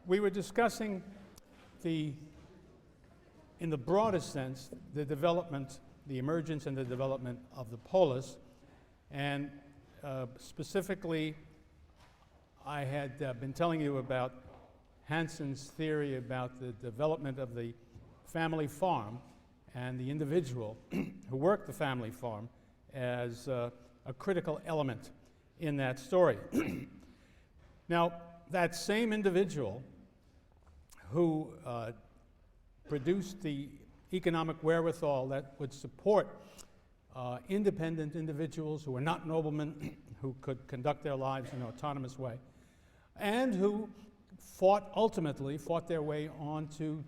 We were discussing in the broadest sense, the development, the emergence and the development of the polis, and specifically, I had been telling you about Hanson's theory about the development of the family farm and the individual who worked the family farm as a critical element in that story. Now, that same individual who produced the economic wherewithal that would support independent individuals who were not noblemen, who could conduct their lives in an autonomous way, and who ultimately fought their way onto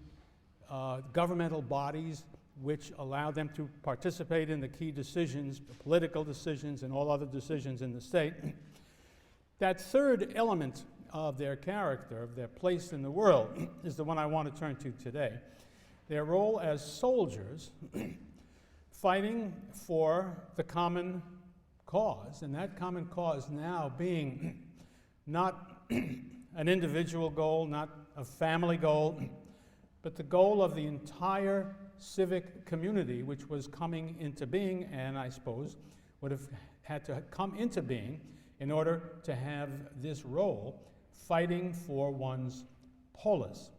governmental bodies which allowed them to participate in the key decisions, the political decisions, and all other decisions in the state. That third element of their character, of their place in the world, is the one I want to turn to today. Their role as soldiers fighting for the common cause, and that common cause now being not an individual goal, not a family goal, but the goal of the entire civic community which was coming into being, and I suppose would have had to come into being in order to have this role, fighting for one's polis.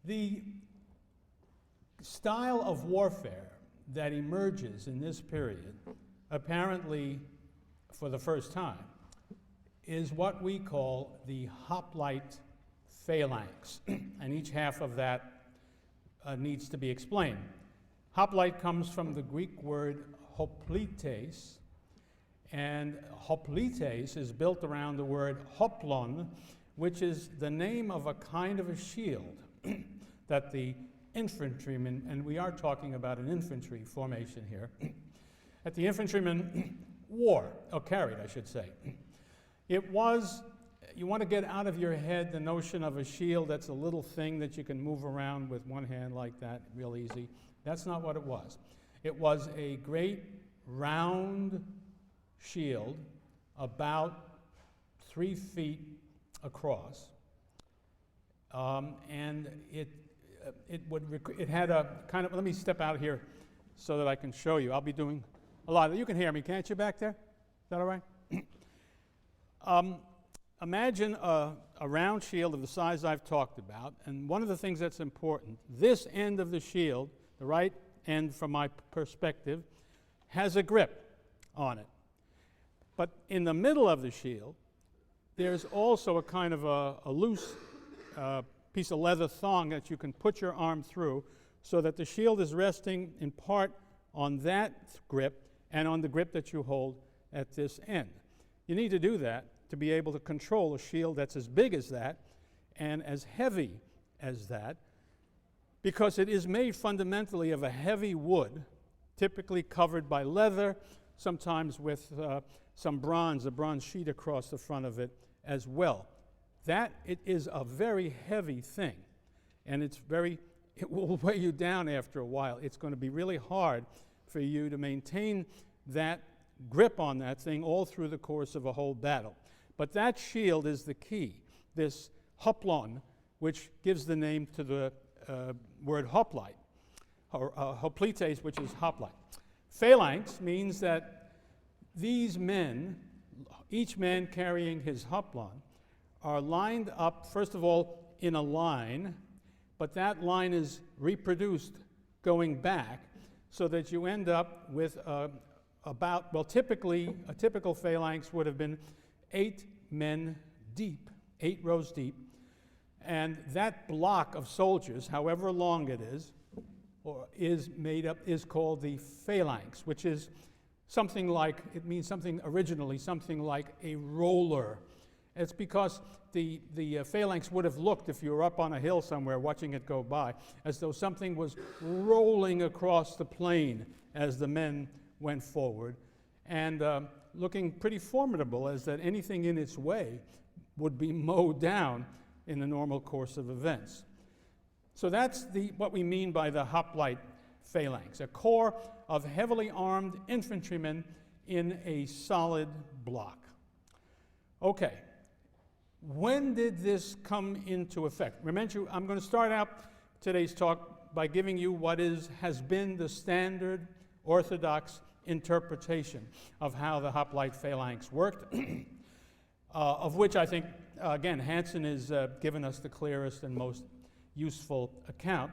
The style of warfare that emerges in this period, apparently for the first time, is what we call the Hoplite Phalanx, and each half of that needs to be explained. Hoplite comes from the Greek word hoplites, and hoplites is built around the word hoplon, which is the name of a kind of a shield that the infantrymen, and we are talking about an infantry formation here, that the infantrymen wore, or carried, I should say. It was, you want to get out of your head the notion of a shield that's a little thing that you can move around with one hand like that, real easy. That's not what it was. It was a great round shield about 3 feet across, and it had a kind of, let me step out here so that I can show you. I'll be doing a lot of, you can hear me, can't you, back there? Is that all right? Imagine a round shield of the size I've talked about, and one of the things that's important, this end of the shield, the right end from my perspective, has a grip on it. But in the middle of the shield, there's also a kind of a loose piece of leather thong that you can put your arm through so that the shield is resting in part on that grip and on the grip that you hold at this end. You need to do that to be able to control a shield that's as big as that and as heavy as that, because it is made fundamentally of a heavy wood, typically covered by leather, sometimes with some bronze, a bronze sheet across the front of it as well. It is a very heavy thing, and it will weigh you down after a while. It's going to be really hard for you to maintain that grip on that thing all through the course of a whole battle. But that shield is the key, this hoplon, which gives the name to the word hoplite, or hoplites, which is hoplite. Phalanx means that these men, each man carrying his hoplon, are lined up, first of all, in a line, but that line is reproduced going back so that you end up with typically, a typical phalanx would have been 8 men deep, 8 rows deep, and that block of soldiers, however long it is called the phalanx, which is something like, it means something originally, something like a roller. It's because the phalanx would have looked, if you were up on a hill somewhere watching it go by, as though something was rolling across the plain as the men went forward, and looking pretty formidable, as that anything in its way would be mowed down in the normal course of events. So that's what we mean by the hoplite phalanx, a corps of heavily armed infantrymen in a solid block. Okay, when did this come into effect? Remember, I'm going to start out today's talk by giving you what has been the standard orthodox interpretation of how the Hoplite Phalanx worked, of which I think, again, Hansen has given us the clearest and most useful account.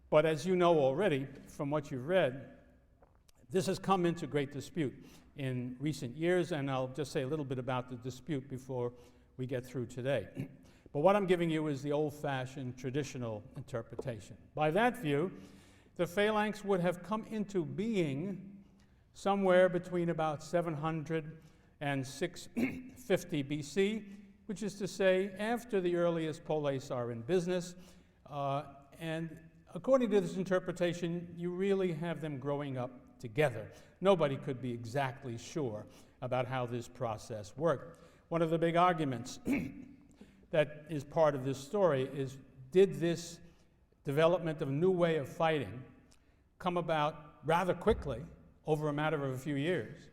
But as you know already from what you've read, this has come into great dispute in recent years, and I'll just say a little bit about the dispute before we get through today. But what I'm giving you is the old-fashioned traditional interpretation. By that view, the phalanx would have come into being somewhere between about 700 and 650 BC, which is to say after the earliest polis are in business, and according to this interpretation, you really have them growing up together. Nobody could be exactly sure about how this process worked. One of the big arguments that is part of this story is, did this development of a new way of fighting come about rather quickly over a matter of a few years,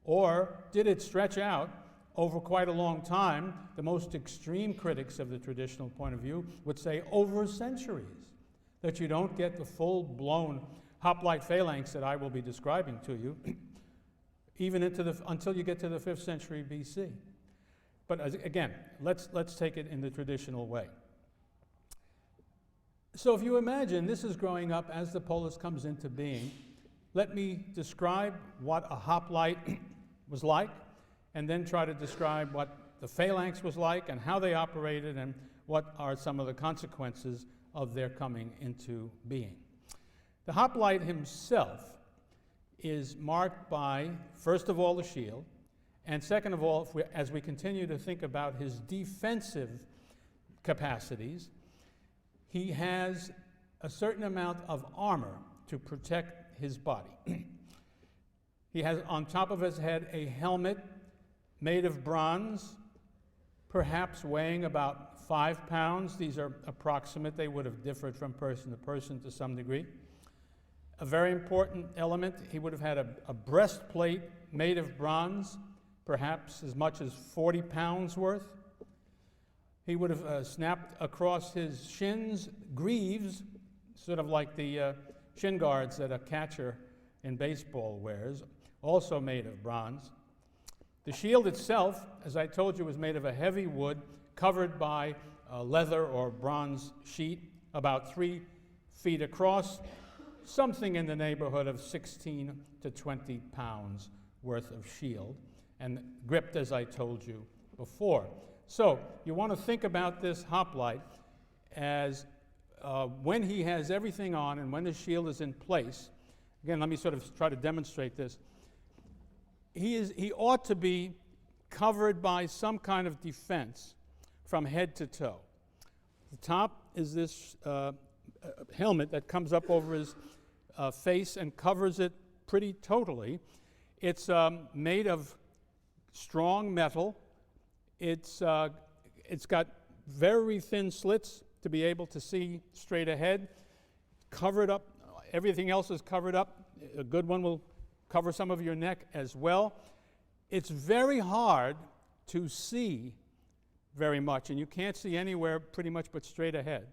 or did it stretch out over quite a long time? The most extreme critics of the traditional point of view would say over centuries, that you don't get the full-blown Hoplite Phalanx that I will be describing to you even until you get to the 5th century BC. But again, let's take it in the traditional way. So if you imagine this is growing up as the polis comes into being, let me describe what a hoplite was like, and then try to describe what the phalanx was like and how they operated and what are some of the consequences of their coming into being. The hoplite himself is marked by, first of all, the shield, and second of all, as we continue to think about his defensive capacities, he has a certain amount of armor to protect his body. He has on top of his head a helmet made of bronze, perhaps weighing about 5 pounds. These are approximate. They would have differed from person to person to some degree. A very important element, he would have had a breastplate made of bronze, perhaps as much as 40 pounds worth. He would have snapped across his shins greaves, sort of like the shin guards that a catcher in baseball wears, also made of bronze. The shield itself, as I told you, was made of a heavy wood covered by a leather or bronze sheet about 3 feet across, something in the neighborhood of 16 to 20 pounds worth of shield, and gripped, as I told you before. So you want to think about this hoplite as when he has everything on and when the shield is in place. Again, let me sort of try to demonstrate this. He ought to be covered by some kind of defense from head to toe. The top is this helmet that comes up over his face and covers it pretty totally. It's made of strong metal. It's got very thin slits to be able to see straight ahead. Covered up, everything else is covered up. A good one will cover some of your neck as well. It's very hard to see very much, and you can't see anywhere pretty much but straight ahead.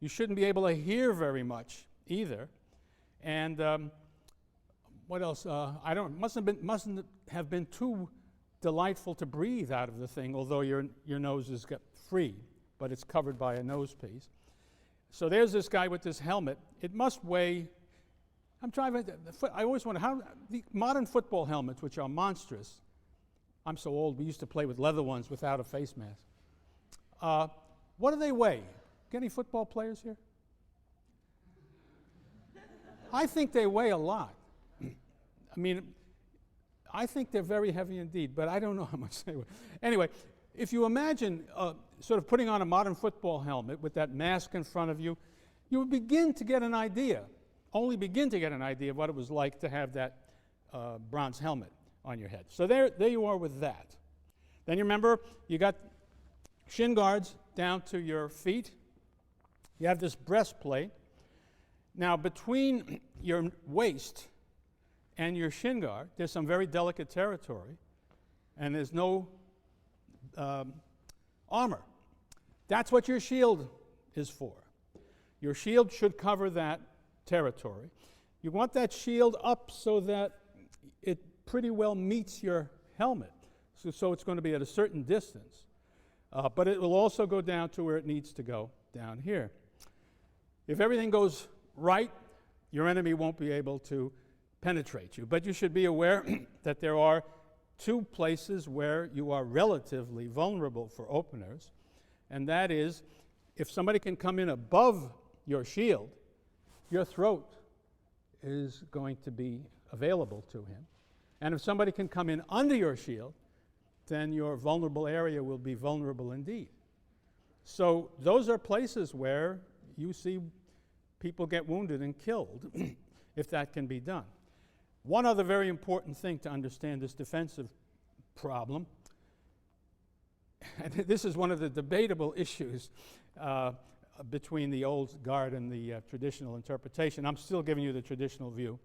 You shouldn't be able to hear very much either. And what else? Mustn't have been too delightful to breathe out of the thing, although your nose is free, but it's covered by a nose piece. So there's this guy with this helmet. It must weigh, I always wonder how the modern football helmets, which are monstrous, I'm so old, we used to play with leather ones without a face mask. What do they weigh? Get any football players here? I think they weigh a lot. I mean, I think they're very heavy indeed, but I don't know how much they weigh. Anyway, if you imagine sort of putting on a modern football helmet with that mask in front of you, you would begin to get an idea, only begin to get an idea of what it was like to have that bronze helmet on your head. So there you are with that. Then you remember, you got shin guards down to your feet. You have this breastplate. Now, between your waist and your shin guard, there's some very delicate territory, and there's no armor. That's what your shield is for. Your shield should cover that territory. You want that shield up so that it pretty well meets your helmet. So it's going to be at a certain distance. But it will also go down to where it needs to go, down here. If everything goes right, your enemy won't be able to penetrate you. But you should be aware that there are two places where you are relatively vulnerable for openers, and that is if somebody can come in above your shield, your throat is going to be available to him. And if somebody can come in under your shield, then your vulnerable area will be vulnerable indeed. So those are places where you see people get wounded and killed if that can be done. One other very important thing to understand this defensive problem, and this is one of the debatable issues between the old guard and the traditional interpretation. I'm still giving you the traditional view.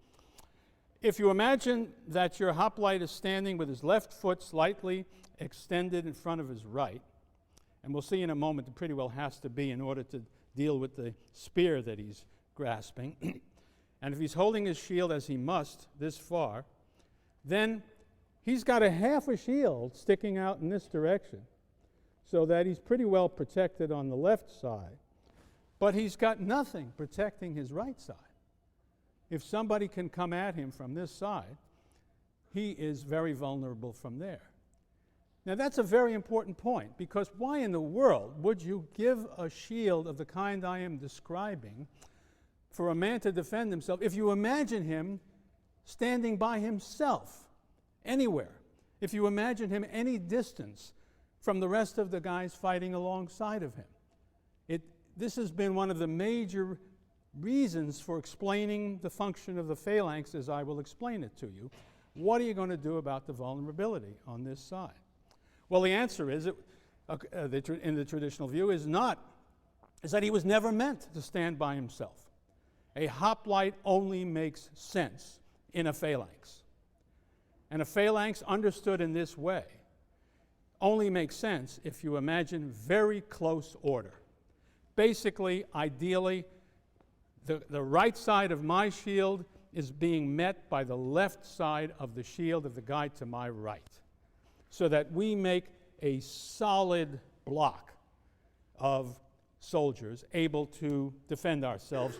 If you imagine that your hoplite is standing with his left foot slightly extended in front of his right, and we'll see in a moment it pretty well has to be in order to deal with the spear that he's grasping, and if he's holding his shield as he must this far, then he's got a half a shield sticking out in this direction so that he's pretty well protected on the left side, but he's got nothing protecting his right side. If somebody can come at him from this side, he is very vulnerable from there. Now that's a very important point, because why in the world would you give a shield of the kind I am describing for a man to defend himself if you imagine him standing by himself anywhere, if you imagine him any distance from the rest of the guys fighting alongside of him? This has been one of the major reasons for explaining the function of the phalanx as I will explain it to you. What are you going to do about the vulnerability on this side? Well, the answer is, in the traditional view, is that he was never meant to stand by himself. A hoplite only makes sense in a phalanx. And a phalanx understood in this way only makes sense if you imagine very close order. Basically, ideally, the right side of my shield is being met by the left side of the shield of the guy to my right, so that we make a solid block of soldiers able to defend ourselves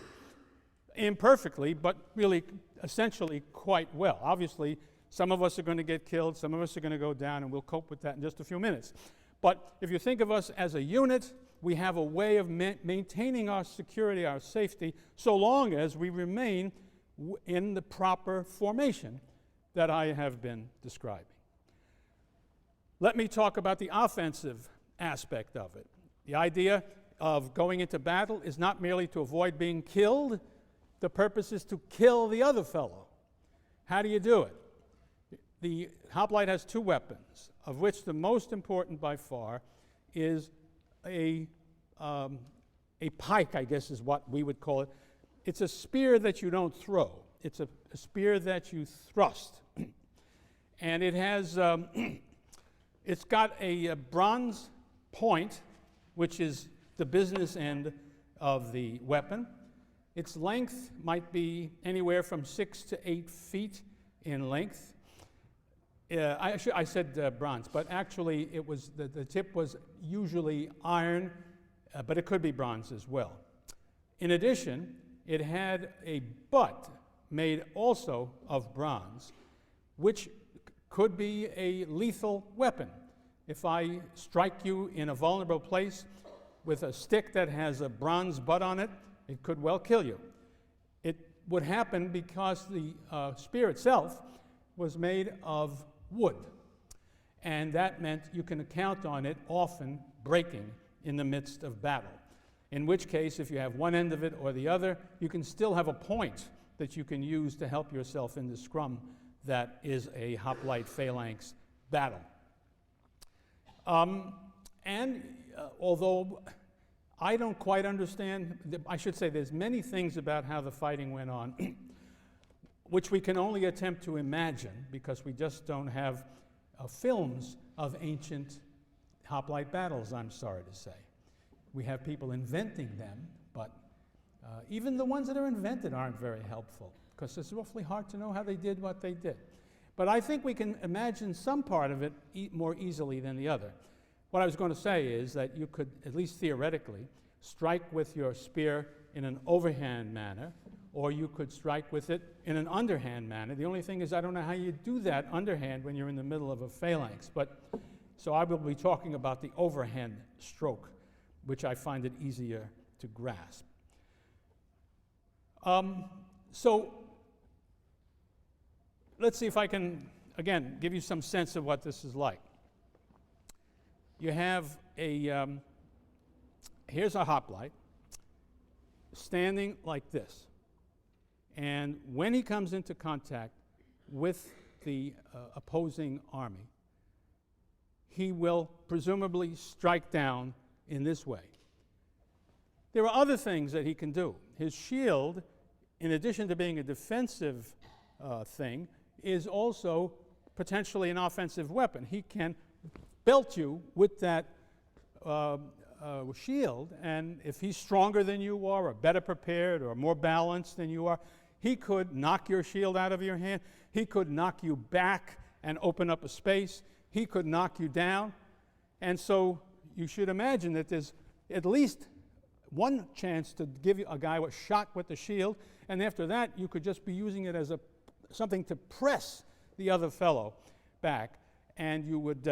imperfectly, but really essentially quite well. Obviously, some of us are going to get killed, some of us are going to go down, and we'll cope with that in just a few minutes. But if you think of us as a unit, we have a way of maintaining our security, our safety, so long as we remain in the proper formation that I have been describing. Let me talk about the offensive aspect of it. The idea of going into battle is not merely to avoid being killed. The purpose is to kill the other fellow. How do you do it? The hoplite has two weapons, of which the most important by far is a pike, I guess is what we would call it. It's a spear that you don't throw. It's a spear that you thrust. And it has, it's got a bronze point, which is the business end of the weapon. Its length might be anywhere from 6 to 8 feet in length. I said bronze, but actually it was the tip was usually iron, but it could be bronze as well. In addition, it had a butt made also of bronze, which could be a lethal weapon. If I strike you in a vulnerable place with a stick that has a bronze butt on it, it could well kill you. It would happen because the spear itself was made of wood, and that meant you can count on it often breaking in the midst of battle. In which case, if you have one end of it or the other, you can still have a point that you can use to help yourself in the scrum that is a hoplite phalanx battle. Although I don't quite understand, I should say there's many things about how the fighting went on which we can only attempt to imagine because we just don't have films of ancient hoplite battles, I'm sorry to say. We have people inventing them, but even the ones that are invented aren't very helpful, because it's awfully hard to know how they did what they did. But I think we can imagine some part of it more easily than the other. What I was going to say is that you could, at least theoretically, strike with your spear in an overhand manner, or you could strike with it in an underhand manner. The only thing is I don't know how you do that underhand when you're in the middle of a phalanx. So I will be talking about the overhand stroke, which I find it easier to grasp. So let's see if I can, again, give you some sense of what this is like. You have here's a hoplite standing like this. And when he comes into contact with the opposing army, he will presumably strike down in this way. There are other things that he can do. His shield, in addition to being a defensive thing, is also potentially an offensive weapon. He can belt you with that shield, and if he's stronger than you are, or better prepared, or more balanced than you are, he could knock your shield out of your hand. He could knock you back and open up a space. He could knock you down. And so you should imagine that there's at least one chance to give a guy a shot with the shield, and after that you could just be using it as something to press the other fellow back, and you would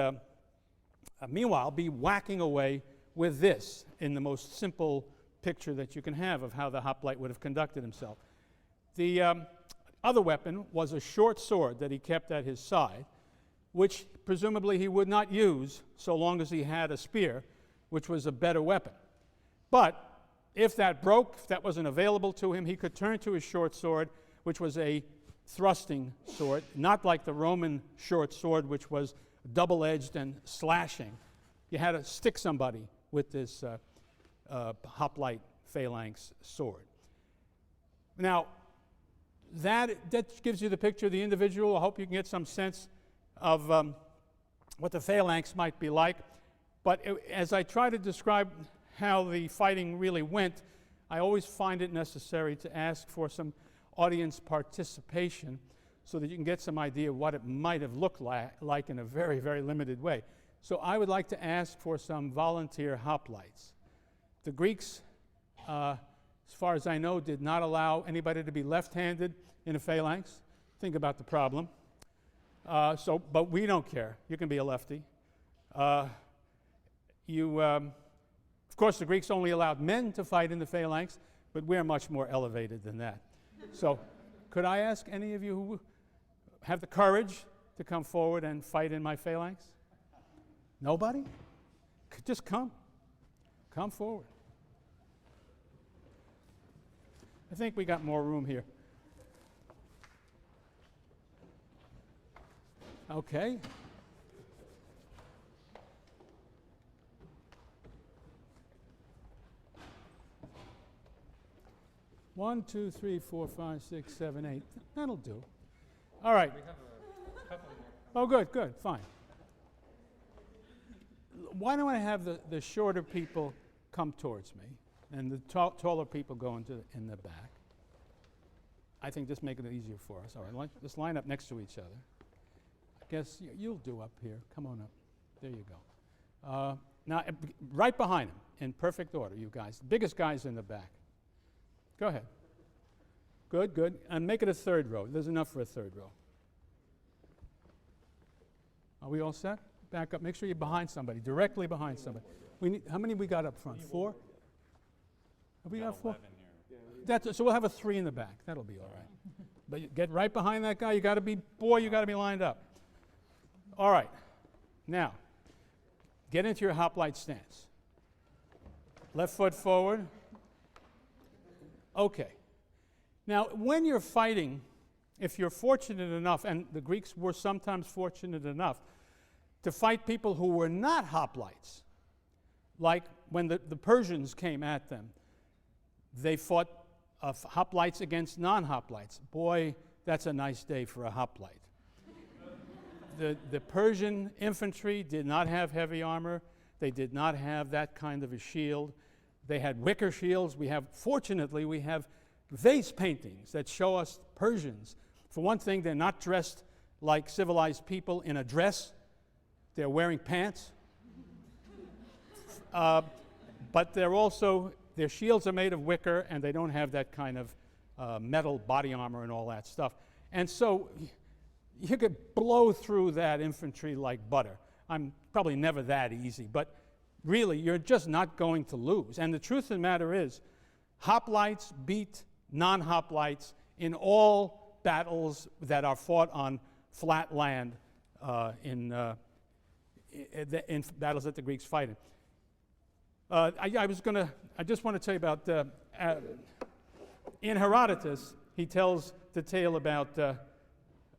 meanwhile be whacking away with this in the most simple picture that you can have of how the hoplite would have conducted himself. The other weapon was a short sword that he kept at his side, which presumably he would not use so long as he had a spear, which was a better weapon. But if that broke, if that wasn't available to him, he could turn to his short sword, which was a thrusting sword, not like the Roman short sword, which was double-edged and slashing. You had to stick somebody with this hoplite phalanx sword. Now, that gives you the picture of the individual. I hope you can get some sense of what the phalanx might be like. But as I try to describe how the fighting really went, I always find it necessary to ask for some audience participation so that you can get some idea of what it might have looked like in a very, very limited way. So I would like to ask for some volunteer hoplites. The Greeks, as far as I know, did not allow anybody to be left-handed in a phalanx. Think about the problem. But we don't care. You can be a lefty. Of course, the Greeks only allowed men to fight in the phalanx, but we're much more elevated than that. So could I ask any of you who have the courage to come forward and fight in my phalanx? Nobody? Just come. Come forward. I think we got more room here. Okay. One, two, three, four, five, six, seven, eight. That'll do. All right. We have a couple more. Oh, good, good, fine. Why don't I have the shorter people come towards me, and the taller people go in the back? I think just make it easier for us. All right, just line up next to each other. I guess you'll do up here. Come on up. There you go. Now, right behind him, in perfect order, you guys. The biggest guy's in the back. Go ahead. Good, good. And make it a third row. There's enough for a third row. Are we all set? Back up. Make sure you're behind somebody, directly behind somebody. How many we got up front? 4? Have we got 4? So we'll have a 3 in the back. That'll be all right. But you get right behind that guy. You got to be lined up. All right. Now, get into your hoplite stance. Left foot forward. Okay. Now, when you're fighting, if you're fortunate enough, and the Greeks were sometimes fortunate enough to fight people who were not hoplites, like when the Persians came at them, they fought hoplites against non-hoplites. Boy, that's a nice day for a hoplite. The Persian infantry did not have heavy armor. They did not have that kind of a shield. They had wicker shields. Fortunately, we have vase paintings that show us Persians. For one thing, they're not dressed like civilized people in a dress. They're wearing pants. But their shields are made of wicker, and they don't have that kind of metal body armor and all that stuff. And so you could blow through that infantry like butter. I'm probably never that easy, but really, you're just not going to lose. And the truth of the matter is, hoplites beat non-hoplites in all battles that are fought on flat land in battles that the Greeks fight in. I just want to tell you about, in Herodotus, he tells the tale about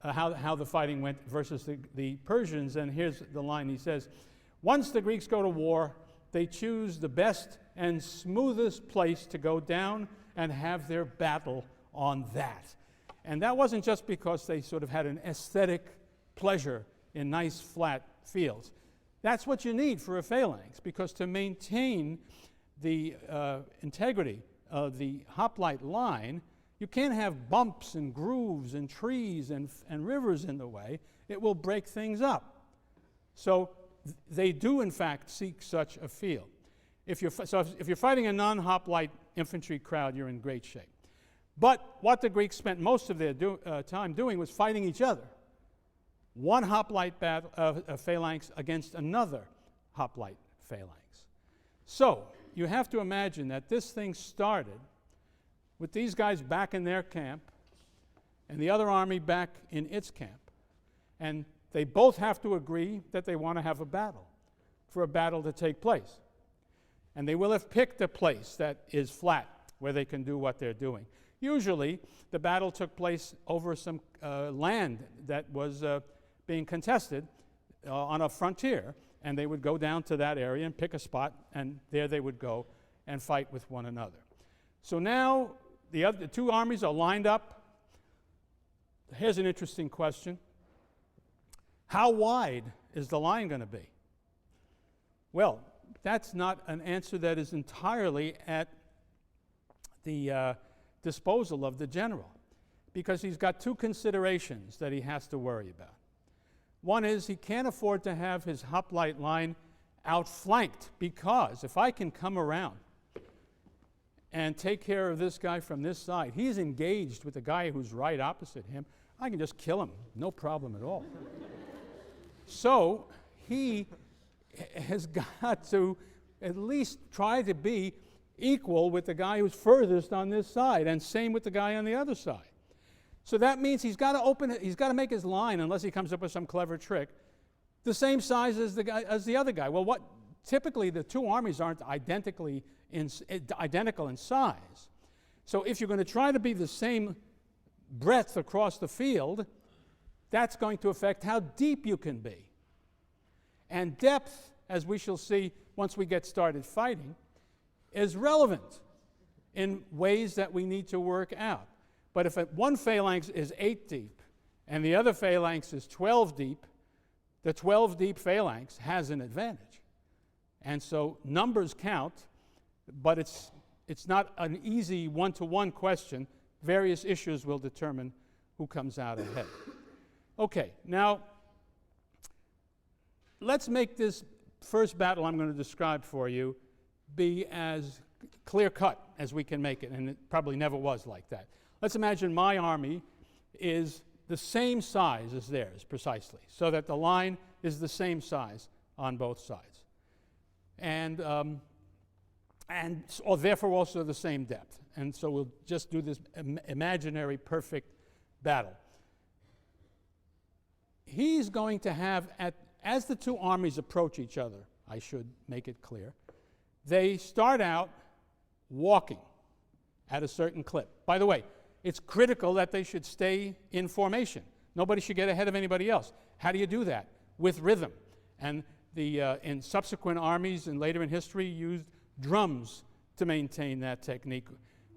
how the fighting went versus the Persians, and here's the line he says, "Once the Greeks go to war, they choose the best and smoothest place to go down and have their battle on that." And that wasn't just because they sort of had an aesthetic pleasure in nice flat fields. That's what you need for a phalanx, because to maintain the integrity of the hoplite line, you can't have bumps and grooves and trees and rivers in the way. It will break things up. So they do, in fact, seek such a field. If you're fighting a non-hoplite infantry crowd, you're in great shape. But what the Greeks spent most of their time doing was fighting each other. One hoplite phalanx against another hoplite phalanx. So you have to imagine that this thing started with these guys back in their camp and the other army back in its camp. And they both have to agree that they want to have a battle, for a battle to take place. And they will have picked a place that is flat, where they can do what they're doing. Usually, the battle took place over some land that was being contested on a frontier, and they would go down to that area and pick a spot, and there they would go and fight with one another. So now the two armies are lined up. Here's an interesting question. How wide is the line going to be? Well, that's not an answer that is entirely at the disposal of the general, because he's got two considerations that he has to worry about. One is he can't afford to have his hoplite line outflanked, because if I can come around and take care of this guy from this side, he's engaged with the guy who's right opposite him, I can just kill him, no problem at all. So he has got to at least try to be equal with the guy who's furthest on this side, and same with the guy on the other side. So that means he's got to make his line, unless he comes up with some clever trick, the same size as the other guy. Well, typically the two armies aren't identical in size. So if you're going to try to be the same breadth across the field, that's going to affect how deep you can be. And depth, as we shall see once we get started fighting, is relevant in ways that we need to work out. But if one phalanx is 8 deep and the other phalanx is 12 deep, the 12 deep phalanx has an advantage. And so numbers count, but it's not an easy one-to-one question. Various issues will determine who comes out ahead. Okay, now let's make this first battle I'm going to describe for you be as clear-cut as we can make it, and it probably never was like that. Let's imagine my army is the same size as theirs, precisely, so that the line is the same size on both sides. And therefore also the same depth. And so we'll just do this imaginary perfect battle. He's going to have, as the two armies approach each other, I should make it clear, they start out walking at a certain clip. By the way, it's critical that they should stay in formation. Nobody should get ahead of anybody else. How do you do that? With rhythm. And in subsequent armies and later in history used drums to maintain that technique.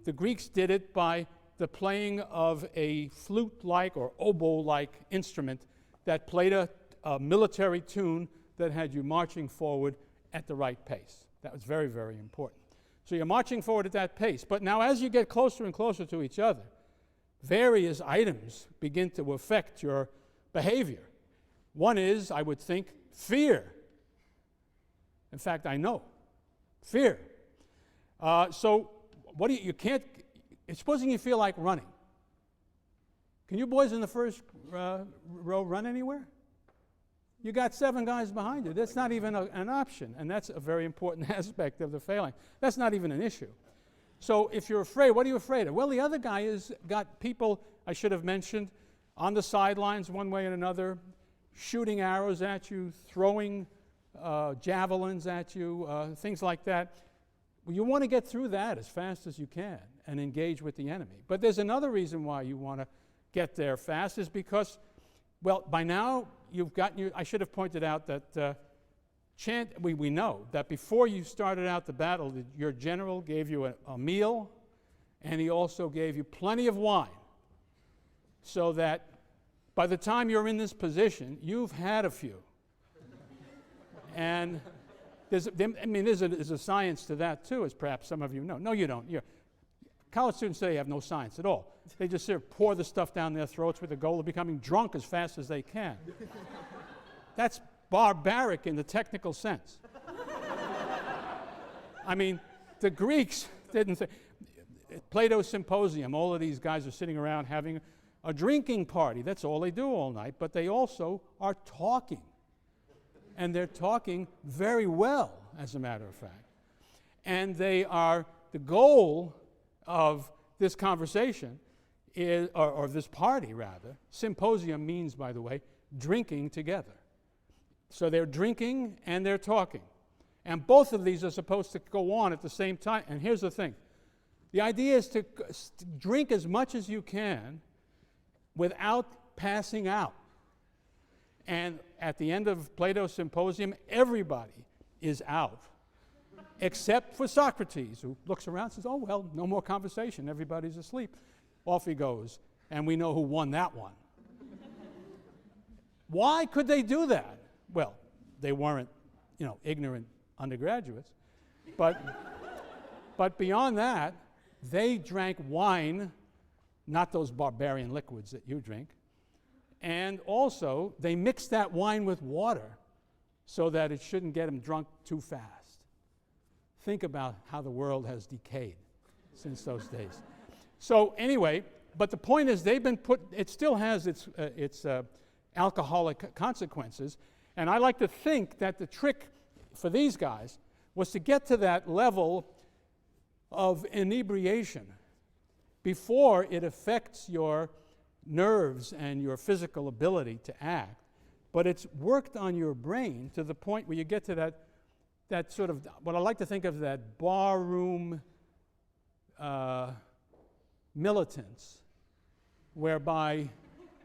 The Greeks did it by the playing of a flute-like or oboe-like instrument that played a military tune that had you marching forward at the right pace. That was very, very important. So you're marching forward at that pace. But now as you get closer and closer to each other, various items begin to affect your behavior. One is, I would think, fear. In fact, I know. Fear. So what do you can't, supposing you feel like running. Can you boys in the first row run anywhere? You got 7 guys behind you. That's not even an option, and that's a very important aspect of the phalanx. That's not even an issue. So if you're afraid, what are you afraid of? Well, the other guy has got people, I should have mentioned, on the sidelines one way and another, shooting arrows at you, throwing javelins at you, things like that. Well, you want to get through that as fast as you can and engage with the enemy. But there's another reason why you want to get there fast, is because, well, by now you've gotten your, I should have pointed out that we know that before you started out the battle, your general gave you a meal, and he also gave you plenty of wine, so that by the time you're in this position, you've had a few. And there's a science to that too, as perhaps some of you know. No, you don't. College students say they have no science at all. They just sort of pour the stuff down their throats with the goal of becoming drunk as fast as they can. That's barbaric in the technical sense. I mean, the Greeks didn't think. Plato's Symposium, all of these guys are sitting around having a drinking party. That's all they do all night, but they also are talking. And they're talking very well, as a matter of fact. And they are, the goal of this conversation is, or this party rather, symposium means, by the way, drinking together. So they're drinking and they're talking. And both of these are supposed to go on at the same time. And here's the thing. The idea is to drink as much as you can without passing out. And at the end of Plato's Symposium, everybody is out, except for Socrates, who looks around and says, oh, well, no more conversation. Everybody's asleep. Off he goes. And we know who won that one. Why could they do that? Well, they weren't, ignorant undergraduates. But beyond that, they drank wine, not those barbarian liquids that you drink. And also, they mixed that wine with water so that it shouldn't get them drunk too fast. Think about how the world has decayed since those days. So anyway, but the point is they've been it still has its alcoholic consequences. And I like to think that the trick for these guys was to get to that level of inebriation before it affects your nerves and your physical ability to act. But it's worked on your brain to the point where you get to that sort of, what I like to think of as that barroom militance, whereby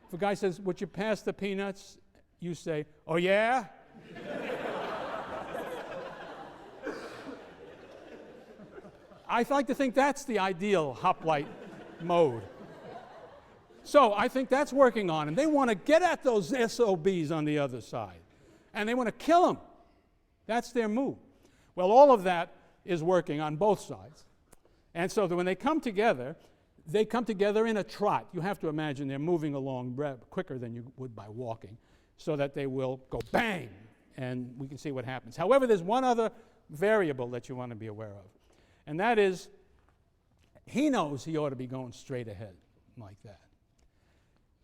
if a guy says, would you pass the peanuts? You say, oh yeah? I like to think that's the ideal hoplite mode. So I think that's working on them. They want to get at those SOBs on the other side, and they want to kill them. That's their move. Well, all of that is working on both sides. And so that when they come together in a trot. You have to imagine they're moving along quicker than you would by walking, so that they will go bang, and we can see what happens. However, there's one other variable that you want to be aware of, and that is he knows he ought to be going straight ahead like that.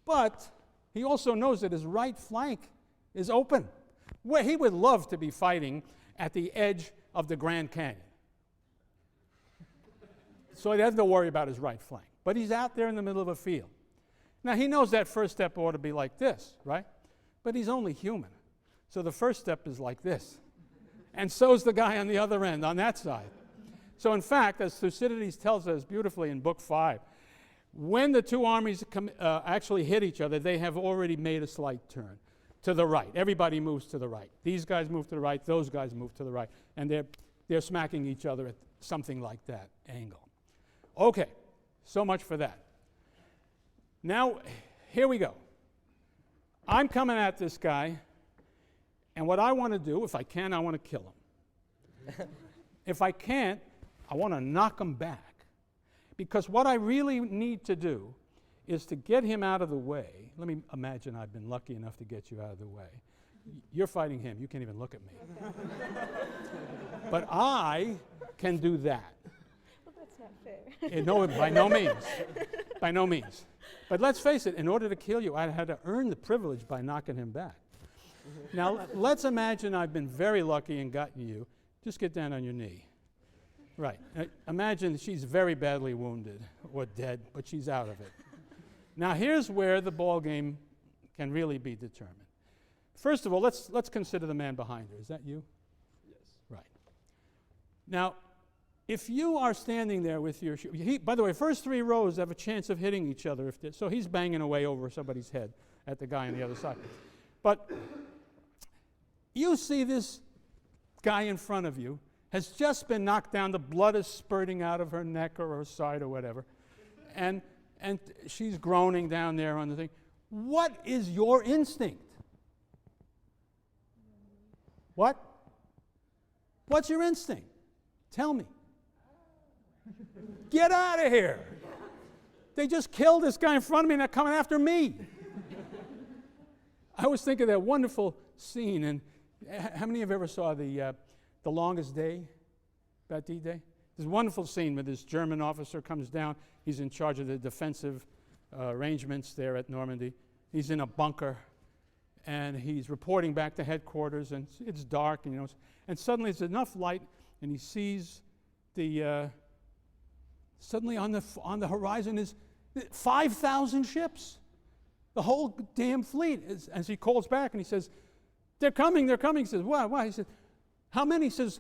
But he also knows that his right flank is open, where he would love to be fighting at the edge of the Grand Canyon. So he doesn't have to worry about his right flank. But he's out there in the middle of a field. Now, he knows that first step ought to be like this, right? But he's only human. So the first step is like this. And so's the guy on the other end, on that side. So in fact, as Thucydides tells us beautifully in Book 5, when the two armies actually hit each other, they have already made a slight turn to the right. Everybody moves to the right. These guys move to the right, those guys move to the right. And they're smacking each other at something like that angle. Okay, so much for that. Now, here we go. I'm coming at this guy, and what I want to do, if I can, I want to kill him. If I can't, I want to knock him back. Because what I really need to do is to get him out of the way. Let me imagine I've been lucky enough to get you out of the way. You're fighting him. You can't even look at me. But I can do that. Well, that's not fair. No, by no means. By no means. But let's face it, in order to kill you, I had to earn the privilege by knocking him back. Now, let's imagine I've been very lucky and gotten you. Just get down on your knee. Right. Imagine she's very badly wounded or dead, but she's out of it. Now, here's where the ball game can really be determined. First of all, let's consider the man behind her. Is that you? Yes. Right. Now, if you are standing there with your by the way, first 3 rows have a chance of hitting each other. So he's banging away over somebody's head at the guy on the other side. But you see this guy in front of you has just been knocked down. The blood is spurting out of her neck or her side or whatever. And she's groaning down there on the thing. What is your instinct? What? What's your instinct? Tell me. Get out of here. They just killed this guy in front of me and they're coming after me. I was thinking of that wonderful scene, and how many of you ever saw The Longest Day, about D-Day? There's a wonderful scene where this German officer comes down. He's in charge of the defensive arrangements there at Normandy. He's in a bunker, and he's reporting back to headquarters, and it's dark, and suddenly there's enough light, and he sees suddenly on the horizon is 5,000 ships, the whole damn fleet. As he calls back, and he says, they're coming. He says, why? He says, how many? He says,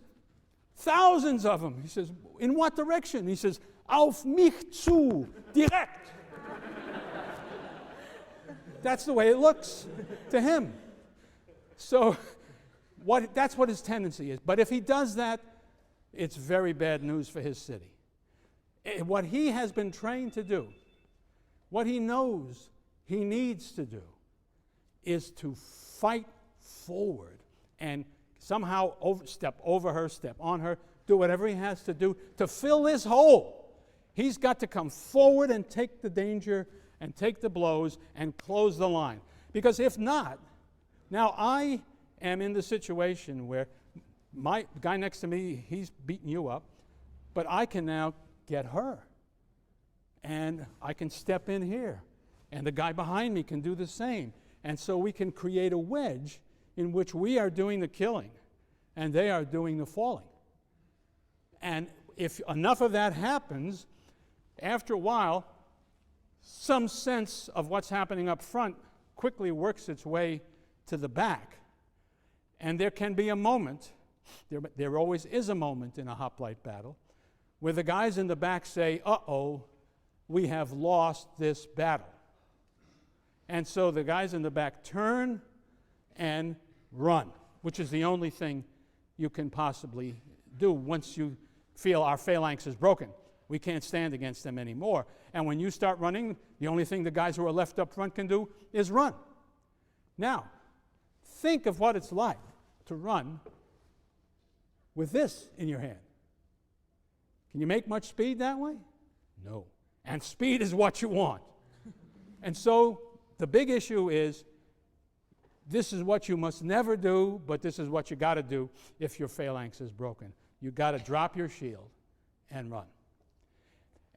thousands of them. He says, in what direction? He says, auf mich zu, direkt. That's the way it looks to him. So that's what his tendency is. But if he does that, it's very bad news for his city. What he has been trained to do, what he knows he needs to do, is to fight forward and somehow step over her, step on her, do whatever he has to do to fill this hole. He's got to come forward and take the danger and take the blows and close the line. Because if not, now I am in the situation where my guy next to me, he's beating you up, but I can now get her. And I can step in here. And the guy behind me can do the same. And so we can create a wedge in which we are doing the killing and they are doing the falling. And if enough of that happens, after a while, some sense of what's happening up front quickly works its way to the back. And there can be a moment, there always is a moment in a hoplite battle, where the guys in the back say, uh-oh, we have lost this battle. And so the guys in the back turn and run, which is the only thing you can possibly do once you feel our phalanx is broken. We can't stand against them anymore. And when you start running, the only thing the guys who are left up front can do is run. Now, think of what it's like to run with this in your hand. Can you make much speed that way? No. And speed is what you want. And so the big issue is, this is what you must never do, but this is what you got to do if your phalanx is broken. You got to drop your shield and run.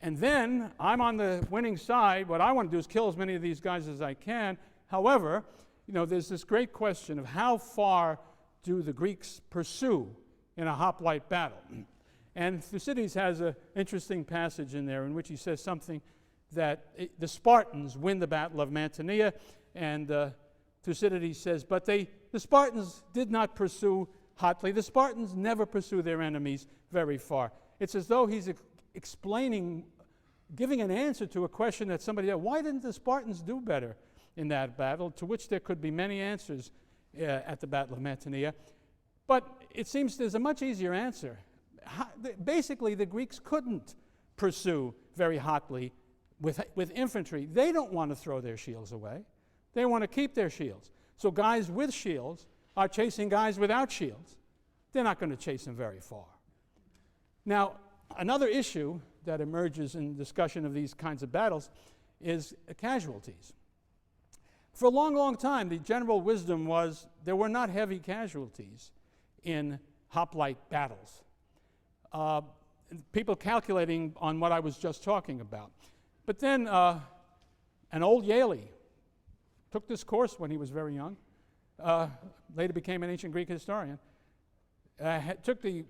And then I'm on the winning side. What I want to do is kill as many of these guys as I can. However, there's this great question of how far do the Greeks pursue in a hoplite battle? And Thucydides has an interesting passage in there in which he says something that the Spartans win the Battle of Mantinea, and Thucydides says, but the Spartans did not pursue hotly. The Spartans never pursue their enemies very far. It's as though he's explaining, giving an answer to a question that somebody asked, why didn't the Spartans do better in that battle? To which there could be many answers at the Battle of Mantinea. But it seems there's a much easier answer. Basically, the Greeks couldn't pursue very hotly with infantry. They don't want to throw their shields away. They want to keep their shields. So guys with shields are chasing guys without shields they're not going to chase him very far. Now, another issue that emerges in discussion of these kinds of battles is casualties. For a long, long time, the general wisdom was there were not heavy casualties in hoplite battles. People calculating on what I was just talking about. But then an old Yale took this course when he was very young, later became an ancient Greek historian, took the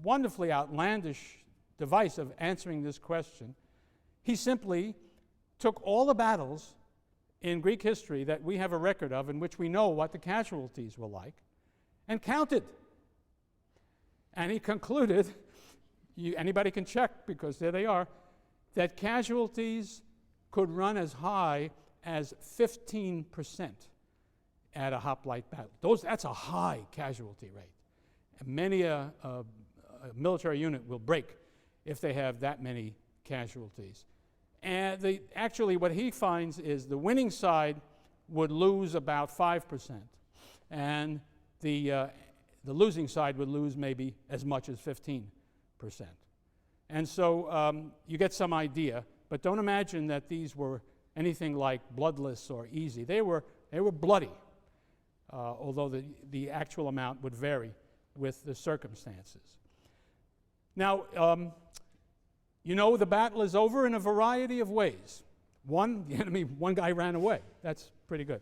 wonderfully outlandish device of answering this question. He simply took all the battles in Greek history that we have a record of in which we know what the casualties were like and counted. And he concluded, anybody can check because there they are, that casualties could run as high as 15% at a hoplite battle. That's a high casualty rate. And many a military unit will break if they have that many casualties. And actually what he finds is the winning side would lose about 5%, and the losing side would lose maybe as much as 15%. And so you get some idea, but don't imagine that these were anything like bloodless or easy. They were bloody, although the actual amount would vary with the circumstances. Now, the battle is over in a variety of ways. One guy ran away. That's pretty good.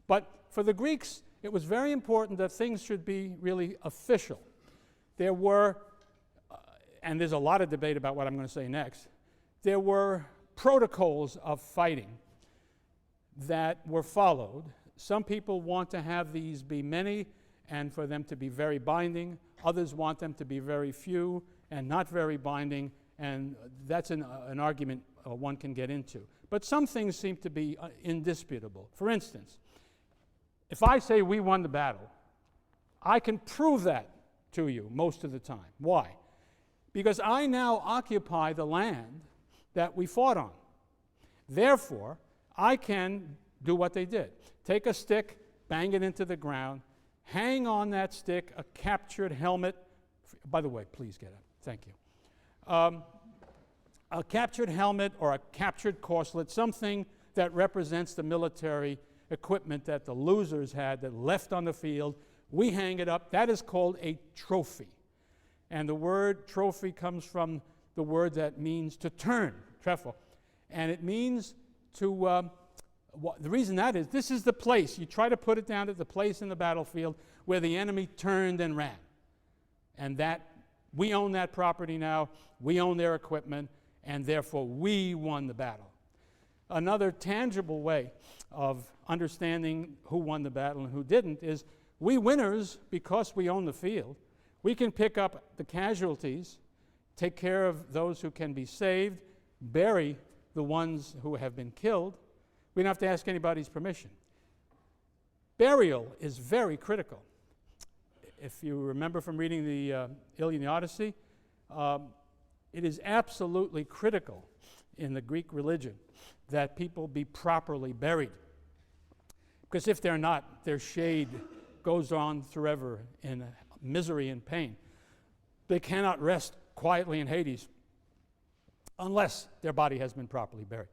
But for the Greeks, it was very important that things should be really official. There were, and there's a lot of debate about what I'm going to say next, there were protocols of fighting that were followed. Some people want to have these be many and for them to be very binding. Others want them to be very few and not very binding, and that's an argument one can get into. But some things seem to be indisputable. For instance, if I say we won the battle, I can prove that to you most of the time. Why? Because I now occupy the land that we fought on. Therefore, I can do what they did. Take a stick, bang it into the ground, hang on that stick a captured helmet. By the way, please get it. Thank you. A captured helmet or a captured corselet, something that represents the military equipment that the losers had that left on the field. We hang it up. That is called a trophy. And the word trophy comes from the word that means to turn, trefo. And it means to, the reason that is, this is the place. You try to put it down at the place in the battlefield where the enemy turned and ran. And that, we own that property now, we own their equipment, and therefore we won the battle. Another tangible way of understanding who won the battle and who didn't is we winners, because we own the field, we can pick up the casualties, take care of those who can be saved, bury the ones who have been killed. We don't have to ask anybody's permission. Burial is very critical. If you remember from reading the Iliad and the Odyssey, it is absolutely critical in the Greek religion that people be properly buried. Because if they're not, their shade goes on forever in misery and pain. They cannot rest quietly in Hades unless their body has been properly buried.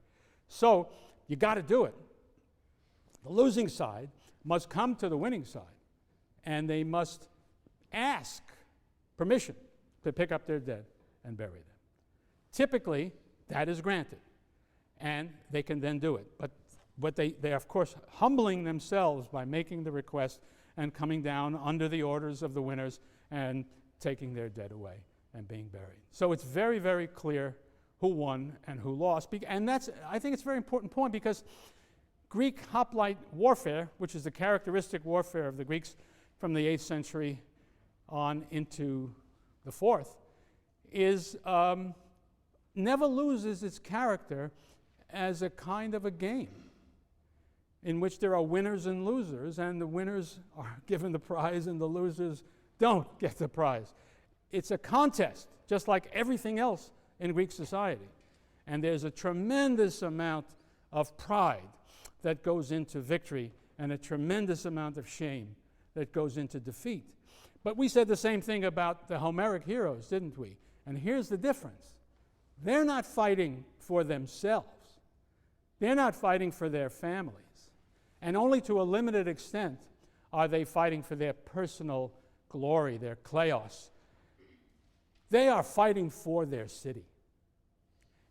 So you got to do it. The losing side must come to the winning side, and they must ask permission to pick up their dead and bury them. Typically, that is granted, and they can then do it. But they are, of course, humbling themselves by making the request and coming down under the orders of the winners and taking their dead away and being buried. So it's very, very clear who won and who lost. And that's, I think it's a very important point, because Greek hoplite warfare, which is the characteristic warfare of the Greeks from the 8th century on into the 4th, is never loses its character as a kind of a game in which there are winners and losers, and the winners are given the prize and the losers don't get the prize. It's a contest, just like everything else in Greek society. And there's a tremendous amount of pride that goes into victory and a tremendous amount of shame that goes into defeat. But we said the same thing about the Homeric heroes, didn't we? And here's the difference. They're not fighting for themselves. They're not fighting for their families. And only to a limited extent are they fighting for their personal glory, their kleos. They are fighting for their city.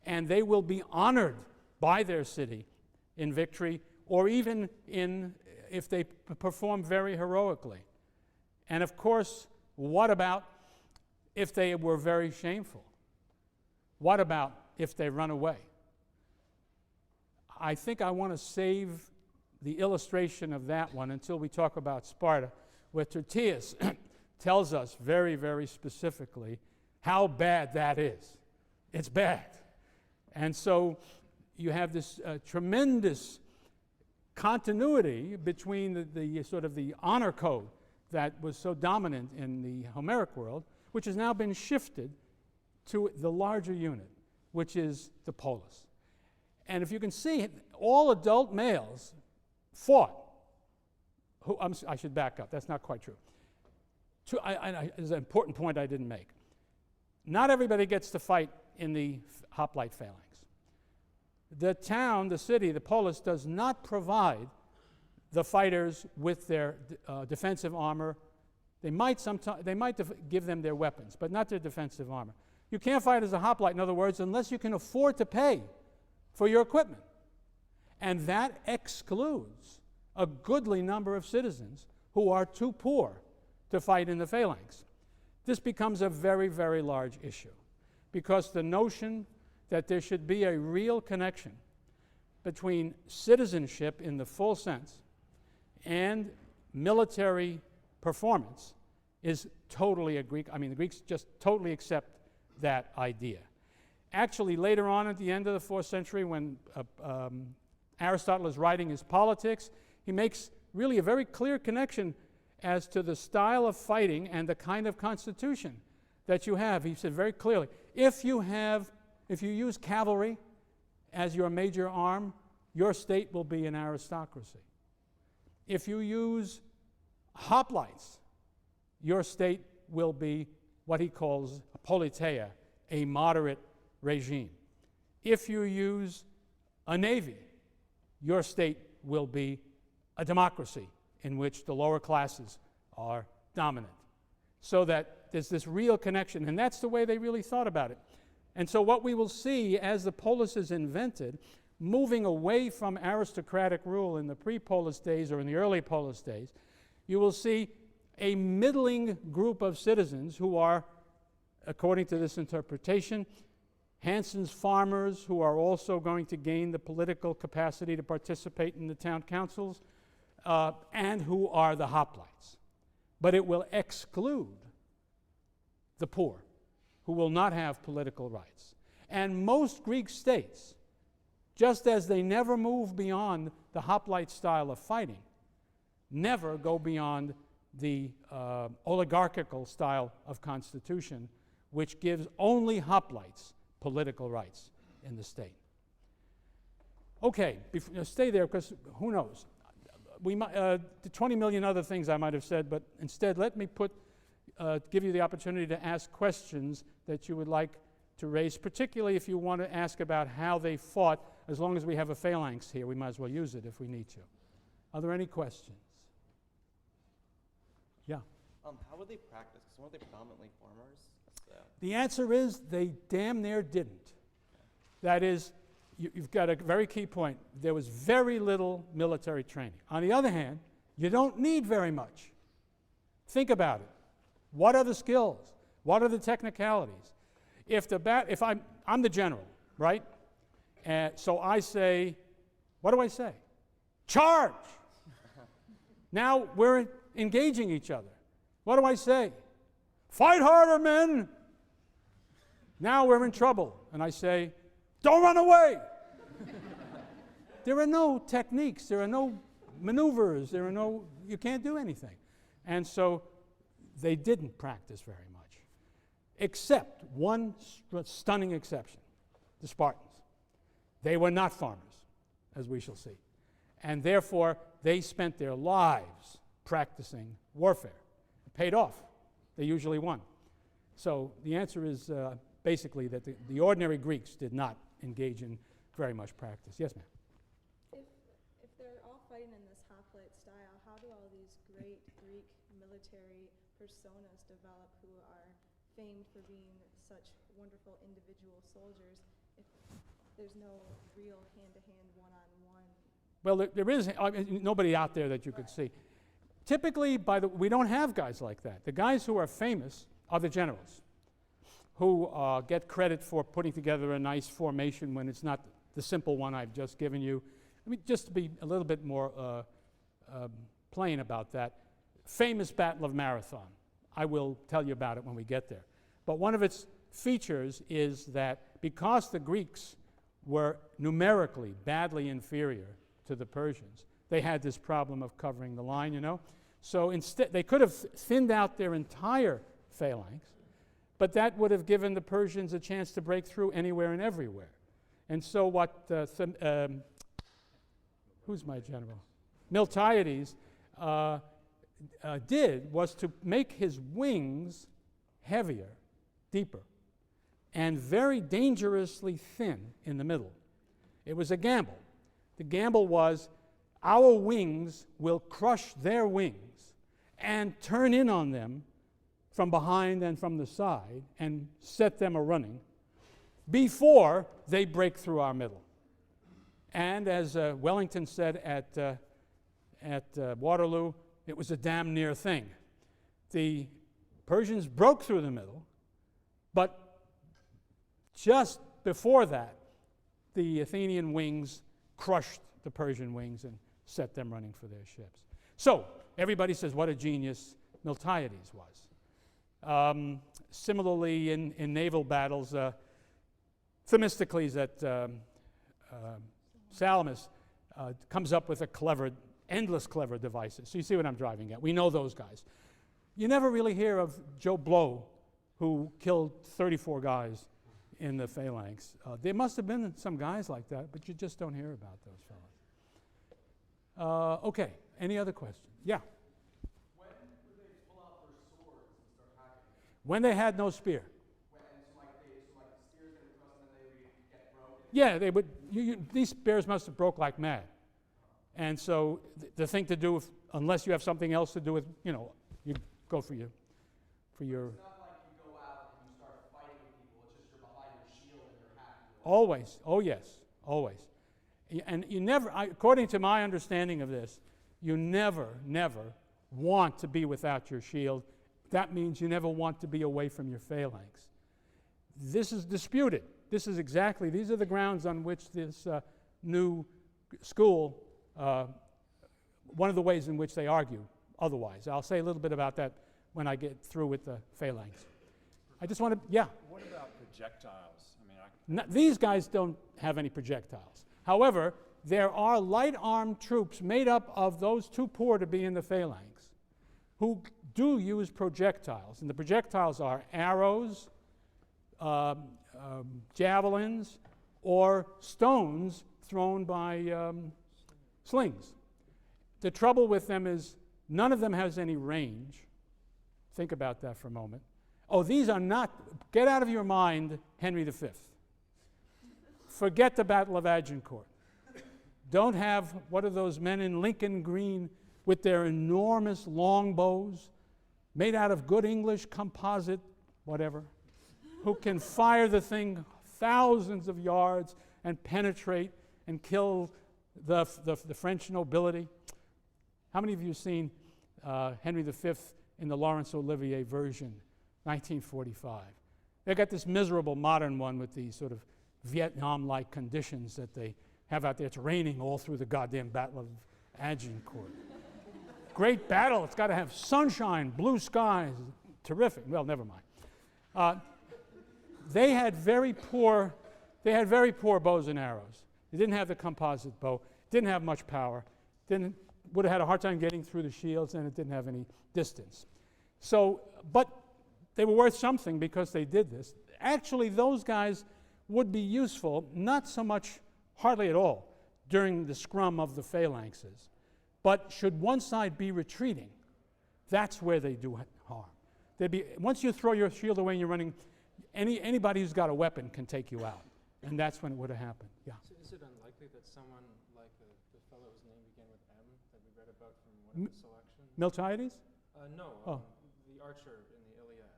And they will be honored by their city in victory, or even if they perform very heroically. And of course, what about if they were very shameful? What about if they run away? I think I want to save the illustration of that one until we talk about Sparta, where Tertius tells us very, very specifically how bad that is. It's bad. And so you have this tremendous continuity between the sort of the honor code that was so dominant in the Homeric world, which has now been shifted to the larger unit, which is the polis. And if you can see, all adult males fought. I should back up. That's not quite true. There's an important point I didn't make. Not everybody gets to fight in the Hoplite Phalanx. The town, the city, the polis does not provide the fighters with their defensive armor. They might give them their weapons, but not their defensive armor. You can't fight as a hoplite, in other words, unless you can afford to pay for your equipment. And that excludes a goodly number of citizens who are too poor to fight in the phalanx. This becomes a very, very large issue, because the notion that there should be a real connection between citizenship in the full sense and military performance is totally a Greek. I mean, the Greeks just totally accept that idea. Actually, later on at the end of the 4th century, when Aristotle is writing his Politics, he makes really a very clear connection as to the style of fighting and the kind of constitution that you have. He said very clearly, if you use cavalry as your major arm, your state will be an aristocracy. If you use hoplites, your state will be what he calls a politeia, a moderate regime. If you use a navy, your state will be a democracy in which the lower classes are dominant. So that there's this real connection, and that's the way they really thought about it. And so what we will see as the polis is invented, moving away from aristocratic rule in the pre-polis days or in the early polis days, you will see a middling group of citizens who are, according to this interpretation, Hanson's farmers who are also going to gain the political capacity to participate in the town councils, and who are the hoplites. But it will exclude the poor, who will not have political rights. And most Greek states, just as they never move beyond the hoplite style of fighting, never go beyond the oligarchical style of constitution, which gives only hoplites political rights in the state. Okay, stay there, because who knows? We might, the 20 million other things I might have said, but instead let me give you the opportunity to ask questions that you would like to raise, particularly if you want to ask about how they fought. As long as we have a phalanx here, we might as well use it if we need to. Are there any questions? Yeah? How would they practice? Because weren't they predominantly farmers? So. The answer is they damn near didn't. That is, you've got a very key point. There was very little military training. On the other hand, you don't need very much. Think about it. What are the skills? What are the technicalities? If I'm the general, right? So I say, what do I say? Charge! Now we're engaging each other. What do I say? Fight harder, men! Now we're in trouble. And I say, don't run away! There are no techniques, there are no maneuvers, you can't do anything. And so they didn't practice very much, except one stunning exception, the Spartans. They were not farmers, as we shall see. And therefore, they spent their lives practicing warfare. It paid off they usually won. So the answer is basically that the ordinary Greeks did not engage in very much practice. Yes, ma'am? If they're all fighting in this hoplite style, how do all these great Greek military personas develop who are famed for being such wonderful individual soldiers if there's no real hand-to-hand, one-on-one? Well, there is nobody out there that you could see. Typically, we don't have guys like that. The guys who are famous are the generals, who get credit for putting together a nice formation when it's not the simple one I've just given you. I mean, just to be a little bit more plain about that, famous Battle of Marathon. I will tell you about it when we get there. But one of its features is that because the Greeks were numerically badly inferior to the Persians, they had this problem of covering the line, you know. So instead, they could have thinned out their entire phalanx, but that would have given the Persians a chance to break through anywhere and everywhere. And so what, who's my general? Miltiades did was to make his wings heavier, deeper, and very dangerously thin in the middle. It was a gamble. The gamble was, our wings will crush their wings and turn in on them from behind and from the side and set them a-running before they break through our middle. And as Wellington said at Waterloo, it was a damn near thing. The Persians broke through the middle, but just before that, the Athenian wings crushed the Persian wings and set them running for their ships. So everybody says what a genius Miltiades was. Similarly, in naval battles, Themistocles at Salamis comes up with endless clever devices. So you see what I'm driving at. We know those guys. You never really hear of Joe Blow, who killed 34 guys in the phalanx. There must have been some guys like that, but you just don't hear about those fellows. Okay, any other questions? Yeah. When would they pull out their swords and start hacking? When they had no spear. So the spears they would thrust and then they would get broken? Yeah, they would. These spears must have broke like mad. And so the thing to do, unless you have something else to do with, you go for your. It's not like you go out and you start fighting with people. It's just you're behind your shield and you're hacking. Always. Oh, yes. Always. And you never, according to my understanding of this, you never want to be without your shield. That means you never want to be away from your phalanx. This is disputed. These are the grounds on which this new school, one of the ways in which they argue otherwise. I'll say a little bit about that when I get through with the phalanx. I just want to, yeah. What about projectiles? These guys don't have any projectiles. However, there are light armed troops made up of those too poor to be in the phalanx who do use projectiles. And the projectiles are arrows, javelins, or stones thrown by slings. The trouble with them is none of them has any range. Think about that for a moment. Oh, these are not, get out of your mind Henry V. Forget the Battle of Agincourt. Don't have, what are those men in Lincoln Green with their enormous longbows made out of good English composite, whatever, who can fire the thing thousands of yards and penetrate and kill the French nobility. How many of you have seen Henry V in the Laurence Olivier version, 1945? They got this miserable modern one with these sort of Vietnam-like conditions that they have out there. It's raining all through the goddamn Battle of Agincourt. Great battle. It's got to have sunshine, blue skies, terrific. Well, never mind. They had very poor bows and arrows. They didn't have the composite bow. Didn't have much power. Would have had a hard time getting through the shields, and it didn't have any distance. So, but they were worth something because they did this. Actually, those guys would be useful, not so much, hardly at all, during the scrum of the phalanxes. But should one side be retreating, that's where they do harm. Once you throw your shield away and you're running, anybody who's got a weapon can take you out. And that's when it would have happened. Yeah. So is it unlikely that someone like the fellow whose name began with M that we read about from one of the selections? Miltiades? No, Oh. The archer in the Iliad.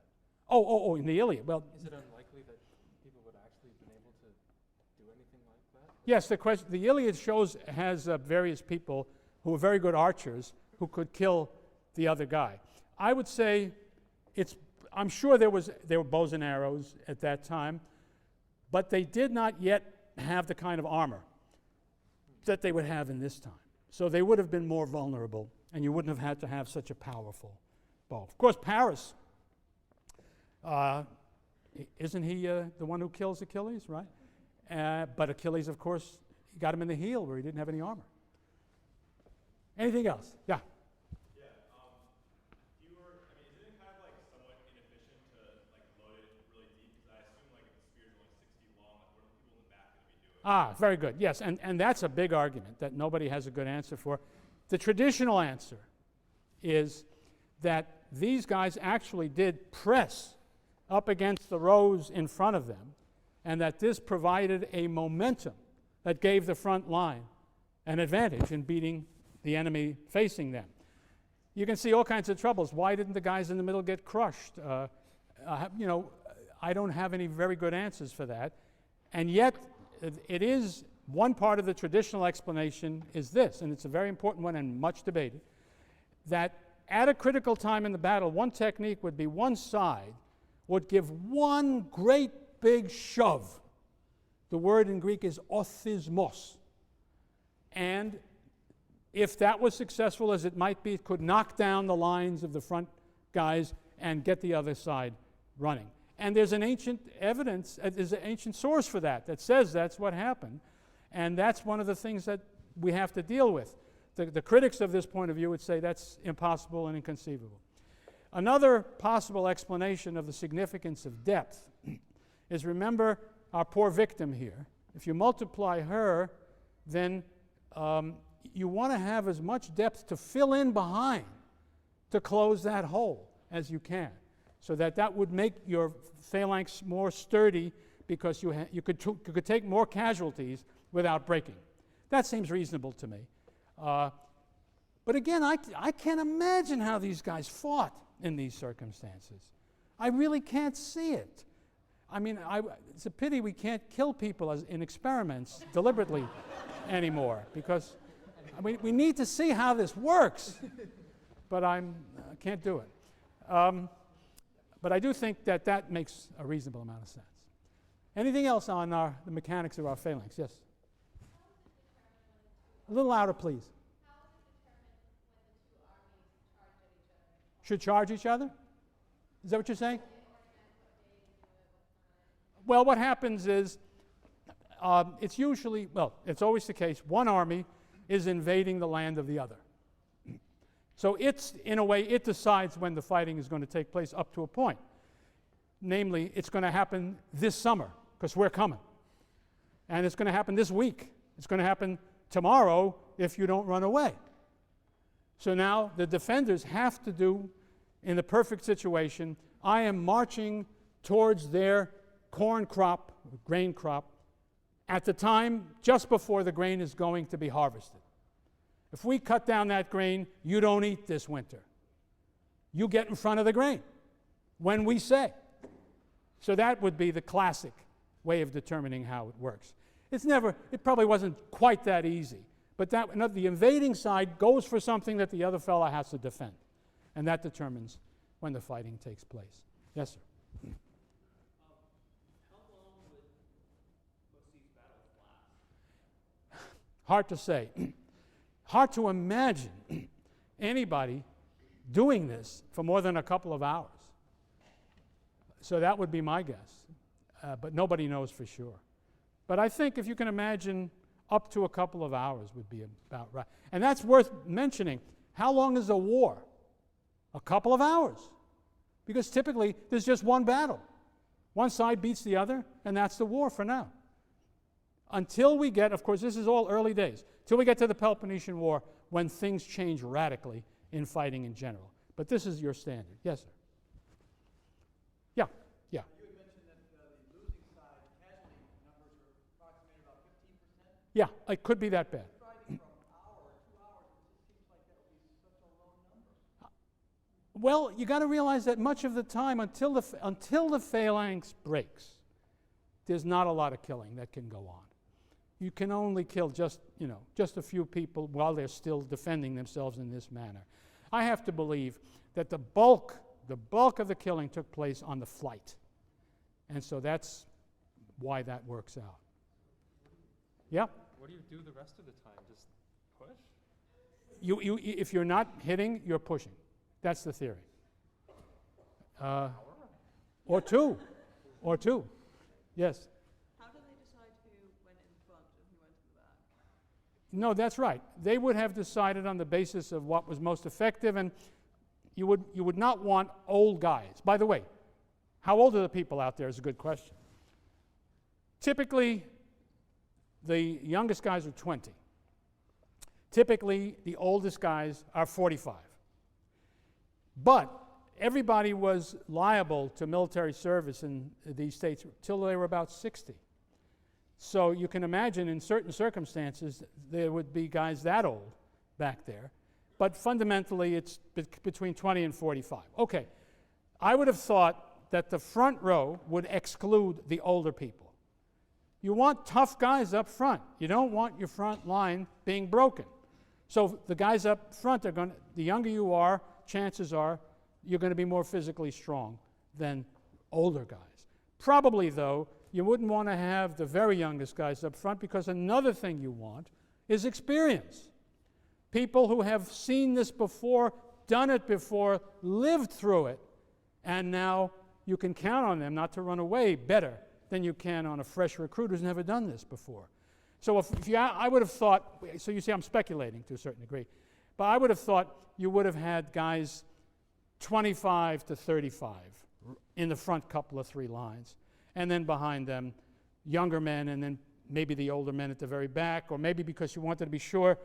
Oh, in the Iliad. Well, Is it unlikely that people would actually have been able to do anything like that? yes, the Iliad has various people who are very good archers who could kill the other guy. I would say I'm sure there were bows and arrows at that time, but they did not yet have the kind of armor that they would have in this time. So they would have been more vulnerable, and you wouldn't have had to have such a powerful bow. Of course, Paris, isn't he the one who kills Achilles, right? But Achilles, of course, got him in the heel where he didn't have any armor. Anything else? Yeah. Yeah, isn't it kind of like somewhat inefficient to like load it really deep? Because I assume like if the spear's only 6 feet long, like what are the people in the back going to be doing? Very good. Yes, and that's a big argument that nobody has a good answer for. The traditional answer is that these guys actually did press up against the rows in front of them, and that this provided a momentum that gave the front line an advantage in beating the enemy facing them. You can see all kinds of troubles. Why didn't the guys in the middle get crushed? I don't have any very good answers for that. And yet, it is one part of the traditional explanation is this, and it's a very important one and much debated, that at a critical time in the battle, one technique would be one side would give one great big shove. The word in Greek is othismos. And if that was successful, as it might be, it could knock down the lines of the front guys and get the other side running. And there's an ancient evidence, there's an ancient source for that says that's what happened. And that's one of the things that we have to deal with. The critics of this point of view would say that's impossible and inconceivable. Another possible explanation of the significance of depth is, remember our poor victim here. If you multiply her, then you want to have as much depth to fill in behind to close that hole as you can, so that would make your phalanx more sturdy because you could take more casualties without breaking. That seems reasonable to me. But again, I can't imagine how these guys fought in these circumstances. I really can't see it. I mean, it's a pity we can't kill people in experiments deliberately anymore, because we need to see how this works. But I can't do it. But I do think that makes a reasonable amount of sense. Anything else on the mechanics of our phalanx? Yes? A little louder, please. Should charge each other? Is that what you're saying? Well, what happens is, it's always the case, one army is invading the land of the other. So in a way, it decides when the fighting is going to take place up to a point. Namely, it's going to happen this summer, because we're coming. And it's going to happen this week. It's going to happen tomorrow if you don't run away. So now the defenders have to do, in the perfect situation, I am marching towards their corn crop, grain crop, at the time just before the grain is going to be harvested. If we cut down that grain, you don't eat this winter. You get in front of the grain when we say. So that would be the classic way of determining how it works. It probably wasn't quite that easy. But the invading side goes for something that the other fellow has to defend. And that determines when the fighting takes place. Yes, sir? How long would most of these battles last? Hard to say. Hard to imagine anybody doing this for more than a couple of hours. So that would be my guess. But nobody knows for sure. But I think if you can imagine, up to a couple of hours would be about right. And that's worth mentioning. How long is a war? A couple of hours. Because typically there's just one battle. One side beats the other, and that's the war for now. Until we get, of course, this is all early days, till we get to the Peloponnesian War, when things change radically in fighting in general. But this is your standard. Yes, sir? Yeah, it could be that bad. Fighting for an hour or 2 hours, it just seems like that would be such a low number. Well, you got to realize that much of the time, until the phalanx breaks, there's not a lot of killing that can go on. You can only kill just a few people while they're still defending themselves in this manner. I have to believe that the bulk of the killing took place on the flight. And so that's why that works out. Yeah? What do you do the rest of the time? Just push? If you're not hitting, you're pushing. That's the theory. Or two. Yes. How do they decide who went in front and who went in the back? No, that's right. They would have decided on the basis of what was most effective, and you would not want old guys. By the way, how old are the people out there is a good question. Typically, the youngest guys are 20. Typically, the oldest guys are 45. But everybody was liable to military service in these states till they were about 60. So you can imagine in certain circumstances there would be guys that old back there. But fundamentally, it's between 20 and 45. Okay, I would have thought that the front row would exclude the older people. You want tough guys up front. You don't want your front line being broken. So the guys up front the younger you are, chances are you're going to be more physically strong than older guys. Probably, though, you wouldn't want to have the very youngest guys up front, because another thing you want is experience. People who have seen this before, done it before, lived through it, and now you can count on them not to run away better than you can on a fresh recruit who's never done this before. So I would have thought, so you see I'm speculating to a certain degree, but I would have thought you would have had guys 25 to 35 in the front couple of three lines, and then behind them younger men, and then maybe the older men at the very back, or maybe because you wanted to be sure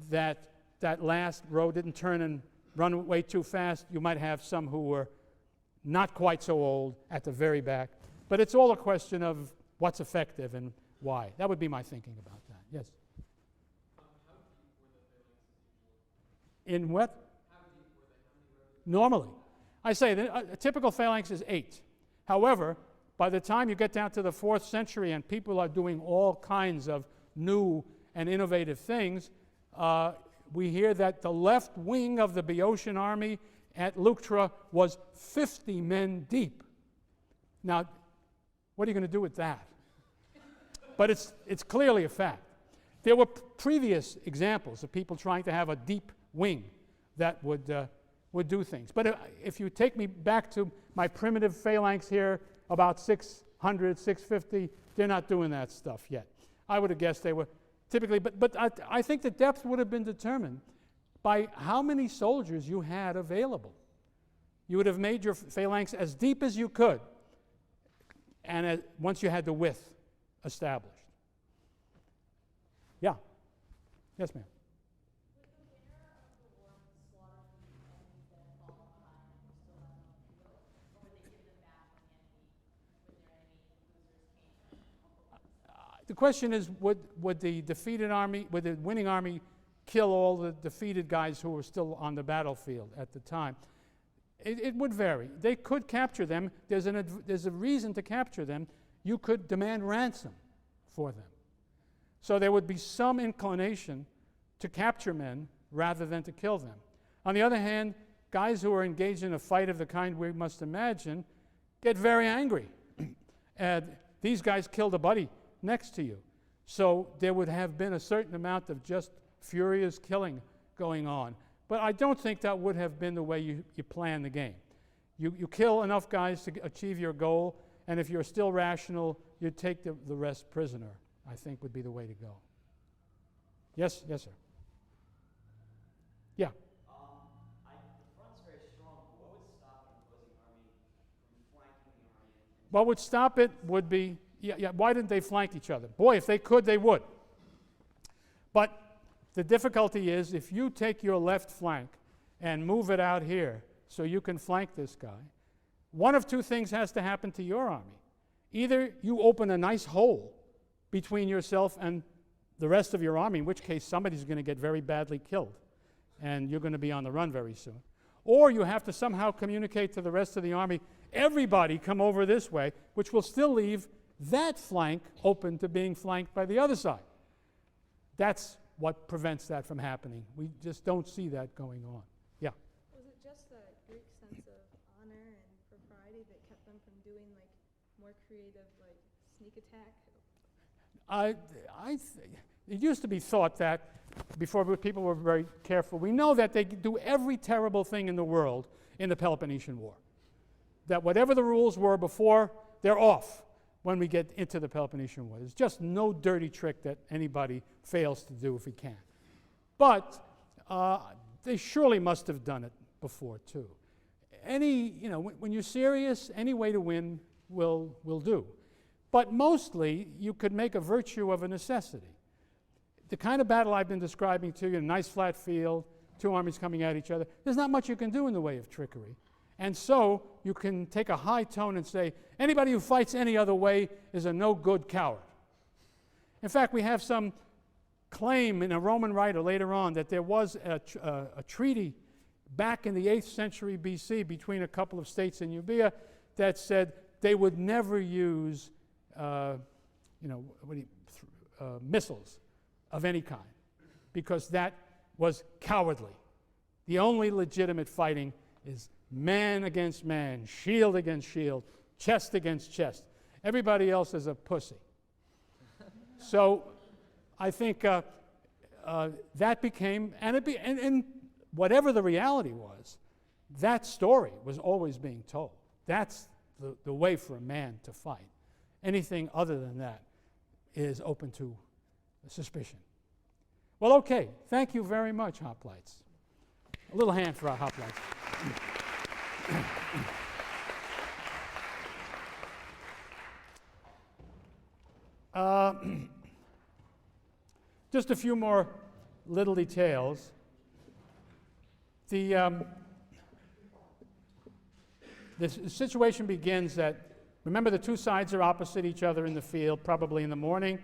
that that last row didn't turn and run away too fast, you might have some who were not quite so old at the very back. But it's all a question of what's effective and why. That would be my thinking about that. Yes? How deep were the phalanxes usually? In what? How deep were they? How many rows? Normally. I say that a typical phalanx is 8. However, by the time you get down to the 4th century and people are doing all kinds of new and innovative things, we hear that the left wing of the Boeotian army at Leuctra was 50 men deep. Now, what are you going to do with that? But it's clearly a fact. There were previous examples of people trying to have a deep wing that would do things. But if you take me back to my primitive phalanx here, about 600, 650, they're not doing that stuff yet. I would have guessed they were typically, but I think the depth would have been determined by how many soldiers you had available. You would have made your phalanx as deep as you could, and once you had the width established. Yeah. Yes, ma'am. Would the winner of the war slaughter the enemies that had fallen behind and were still left on the field, or would they give them back when their enemy losers came? The question is, would the defeated army, would the winning army kill all the defeated guys who were still on the battlefield at the time? It would vary. They could capture them. There's a reason to capture them. You could demand ransom for them. So there would be some inclination to capture men rather than to kill them. On the other hand, guys who are engaged in a fight of the kind we must imagine get very angry. And these guys killed a buddy next to you. So there would have been a certain amount of just furious killing going on. But I don't think that would have been the way you plan the game. You kill enough guys to achieve your goal, and if you're still rational, you take the rest prisoner, I think would be the way to go. Yes, sir. Yeah. The front's very strong. What would stop an opposing army from flanking the army? What would stop it would be, why didn't they flank each other? Boy, if they could, they would. But the difficulty is, if you take your left flank and move it out here so you can flank this guy, one of two things has to happen to your army. Either you open a nice hole between yourself and the rest of your army, in which case somebody's going to get very badly killed, and you're going to be on the run very soon. Or you have to somehow communicate to the rest of the army, everybody come over this way, which will still leave that flank open to being flanked by the other side. That's what prevents that from happening. We just don't see that going on. Yeah? Was it just that Greek sense of honor and propriety that kept them from doing like more creative like sneak attack? It used to be thought that, before people were very careful, we know that they do every terrible thing in the world in the Peloponnesian War. That whatever the rules were before, they're off when we get into the Peloponnesian War. There's just no dirty trick that anybody fails to do if he can. But they surely must have done it before too. When you're serious, any way to win will do. But mostly, you could make a virtue of a necessity. The kind of battle I've been describing to you, a nice flat field, two armies coming at each other, there's not much you can do in the way of trickery. And so you can take a high tone and say, anybody who fights any other way is a no-good coward. In fact, we have some claim in a Roman writer later on that there was a treaty back in the 8th century BC between a couple of states in Euboea that said they would never use missiles of any kind, because that was cowardly. The only legitimate fighting is man against man, shield against shield, chest against chest. Everybody else is a pussy. So I think that became, and whatever the reality was, that story was always being told. That's the way for a man to fight. Anything other than that is open to suspicion. Well, okay. Thank you very much, Hoplites. A little hand for our Hoplites. Just a few more little details. The situation begins that, remember, the two sides are opposite each other in the field, probably in the morning.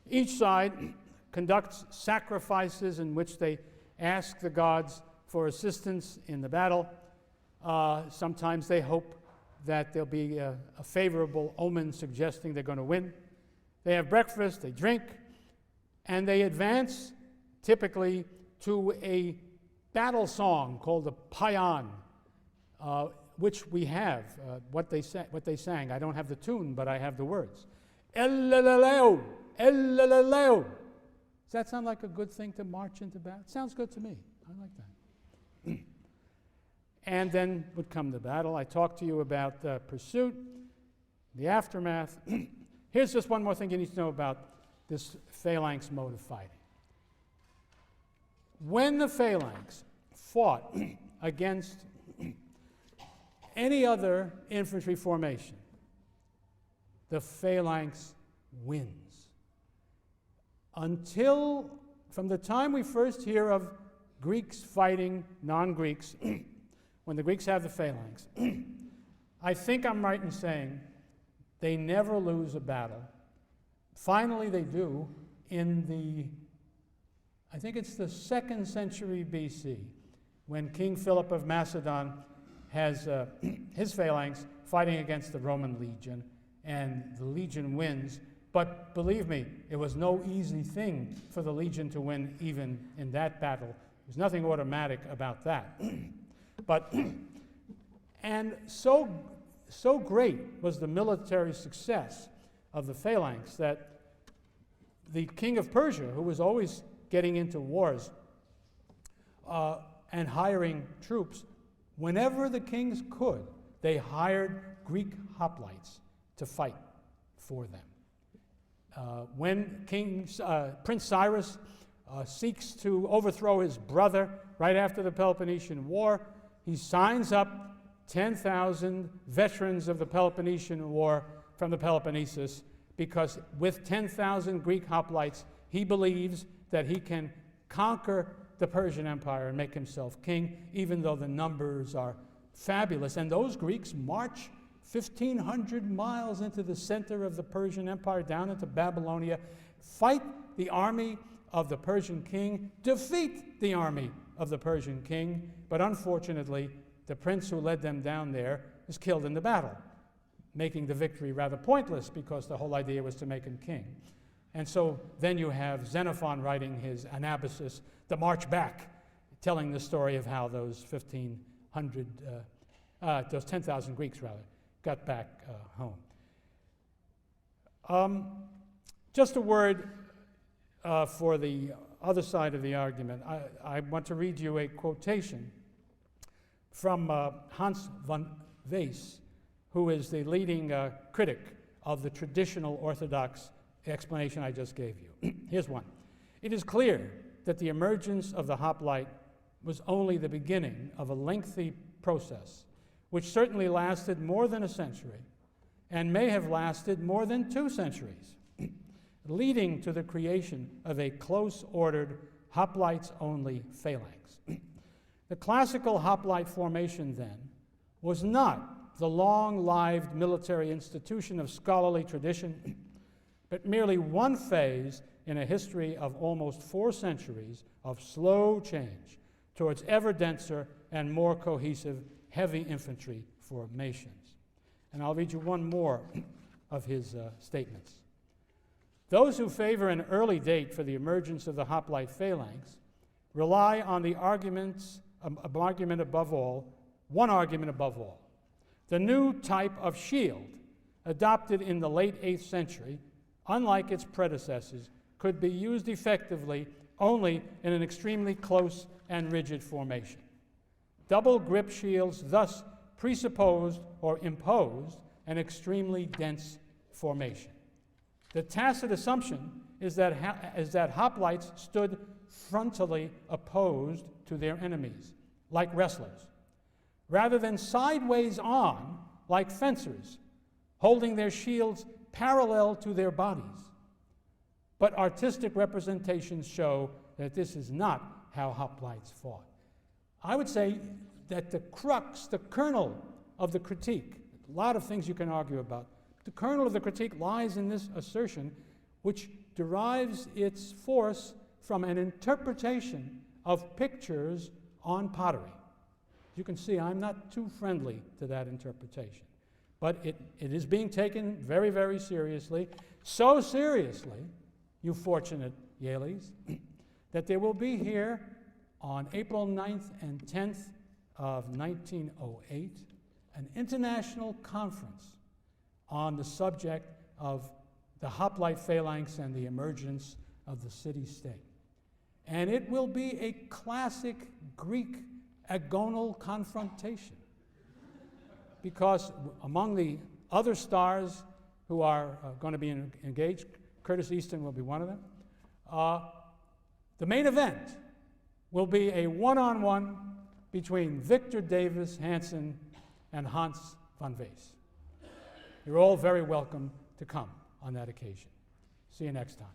Each side conducts sacrifices in which they ask the gods for assistance in the battle. Sometimes they hope that there'll be a favorable omen suggesting they're going to win. They have breakfast, they drink, and they advance typically to a battle song called the Paean, which we have, what they sang. I don't have the tune, but I have the words. Eleleleo, eleleleo. Does that sound like a good thing to march into battle? It sounds good to me. I like that. And then would come the battle. I talked to you about the pursuit, the aftermath. Here's just one more thing you need to know about this phalanx mode of fighting. When the phalanx fought against any other infantry formation, the phalanx wins. Until, from the time we first hear of Greeks fighting non-Greeks, when the Greeks have the phalanx, I think I'm right in saying they never lose a battle. Finally, they do in the, I think it's the 2nd century BC, when King Philip of Macedon has his phalanx fighting against the Roman legion, and the legion wins. But believe me, it was no easy thing for the legion to win even in that battle. There's nothing automatic about that. And so great was the military success of the phalanx that the king of Persia, who was always getting into wars and hiring troops, whenever the kings could, they hired Greek hoplites to fight for them. When Prince Cyrus seeks to overthrow his brother right after the Peloponnesian War, he signs up 10,000 veterans of the Peloponnesian War from the Peloponnesus, because with 10,000 Greek hoplites, he believes that he can conquer the Persian Empire and make himself king, even though the numbers are fabulous. And those Greeks march 1,500 miles into the center of the Persian Empire, down into Babylonia. fight the army of the Persian king, defeat the army of the Persian king, but unfortunately, the prince who led them down there is killed in the battle, making the victory rather pointless because the whole idea was to make him king. And so then you have Xenophon writing his Anabasis, The March Back, telling the story of how those 10,000 Greeks rather, got back home. Just a word for the other side of the argument. I want to read you a quotation from Hans von Wees, who is the leading critic of the traditional Orthodox explanation I just gave you. Here's one. It is clear that the emergence of the hoplite was only the beginning of a lengthy process, which certainly lasted more than a century and may have lasted more than 2 centuries, leading to the creation of a close-ordered hoplites-only phalanx. The classical hoplite formation, then, was not the long-lived military institution of scholarly tradition, but merely one phase in a history of almost 4 centuries of slow change towards ever denser and more cohesive heavy infantry formations. And I'll read you one more of his statements. Those who favor an early date for the emergence of the hoplite phalanx rely on the one argument above all, the new type of shield adopted in the late 8th century, unlike its predecessors, could be used effectively only in an extremely close and rigid formation. Double grip shields thus presupposed or imposed an extremely dense formation. The tacit assumption is that hoplites stood frontally opposed to their enemies, like wrestlers, rather than sideways on, like fencers, holding their shields parallel to their bodies. But artistic representations show that this is not how hoplites fought. I would say that the crux, the kernel of the critique, a lot of things you can argue about, the kernel of the critique lies in this assertion, which derives its force from an interpretation of pictures on pottery. You can see I'm not too friendly to that interpretation, but it is being taken very, very seriously, so seriously, you fortunate Yaleys, that there will be here on April 9th and 10th of 1908 an international conference on the subject of the hoplite phalanx and the emergence of the city-state. And it will be a classic Greek agonal confrontation, because among the other stars who are going to be engaged, Curtis Easton will be one of them, the main event will be a one-on-one between Victor Davis Hansen and Hans von Wees. You're all very welcome to come on that occasion. See you next time.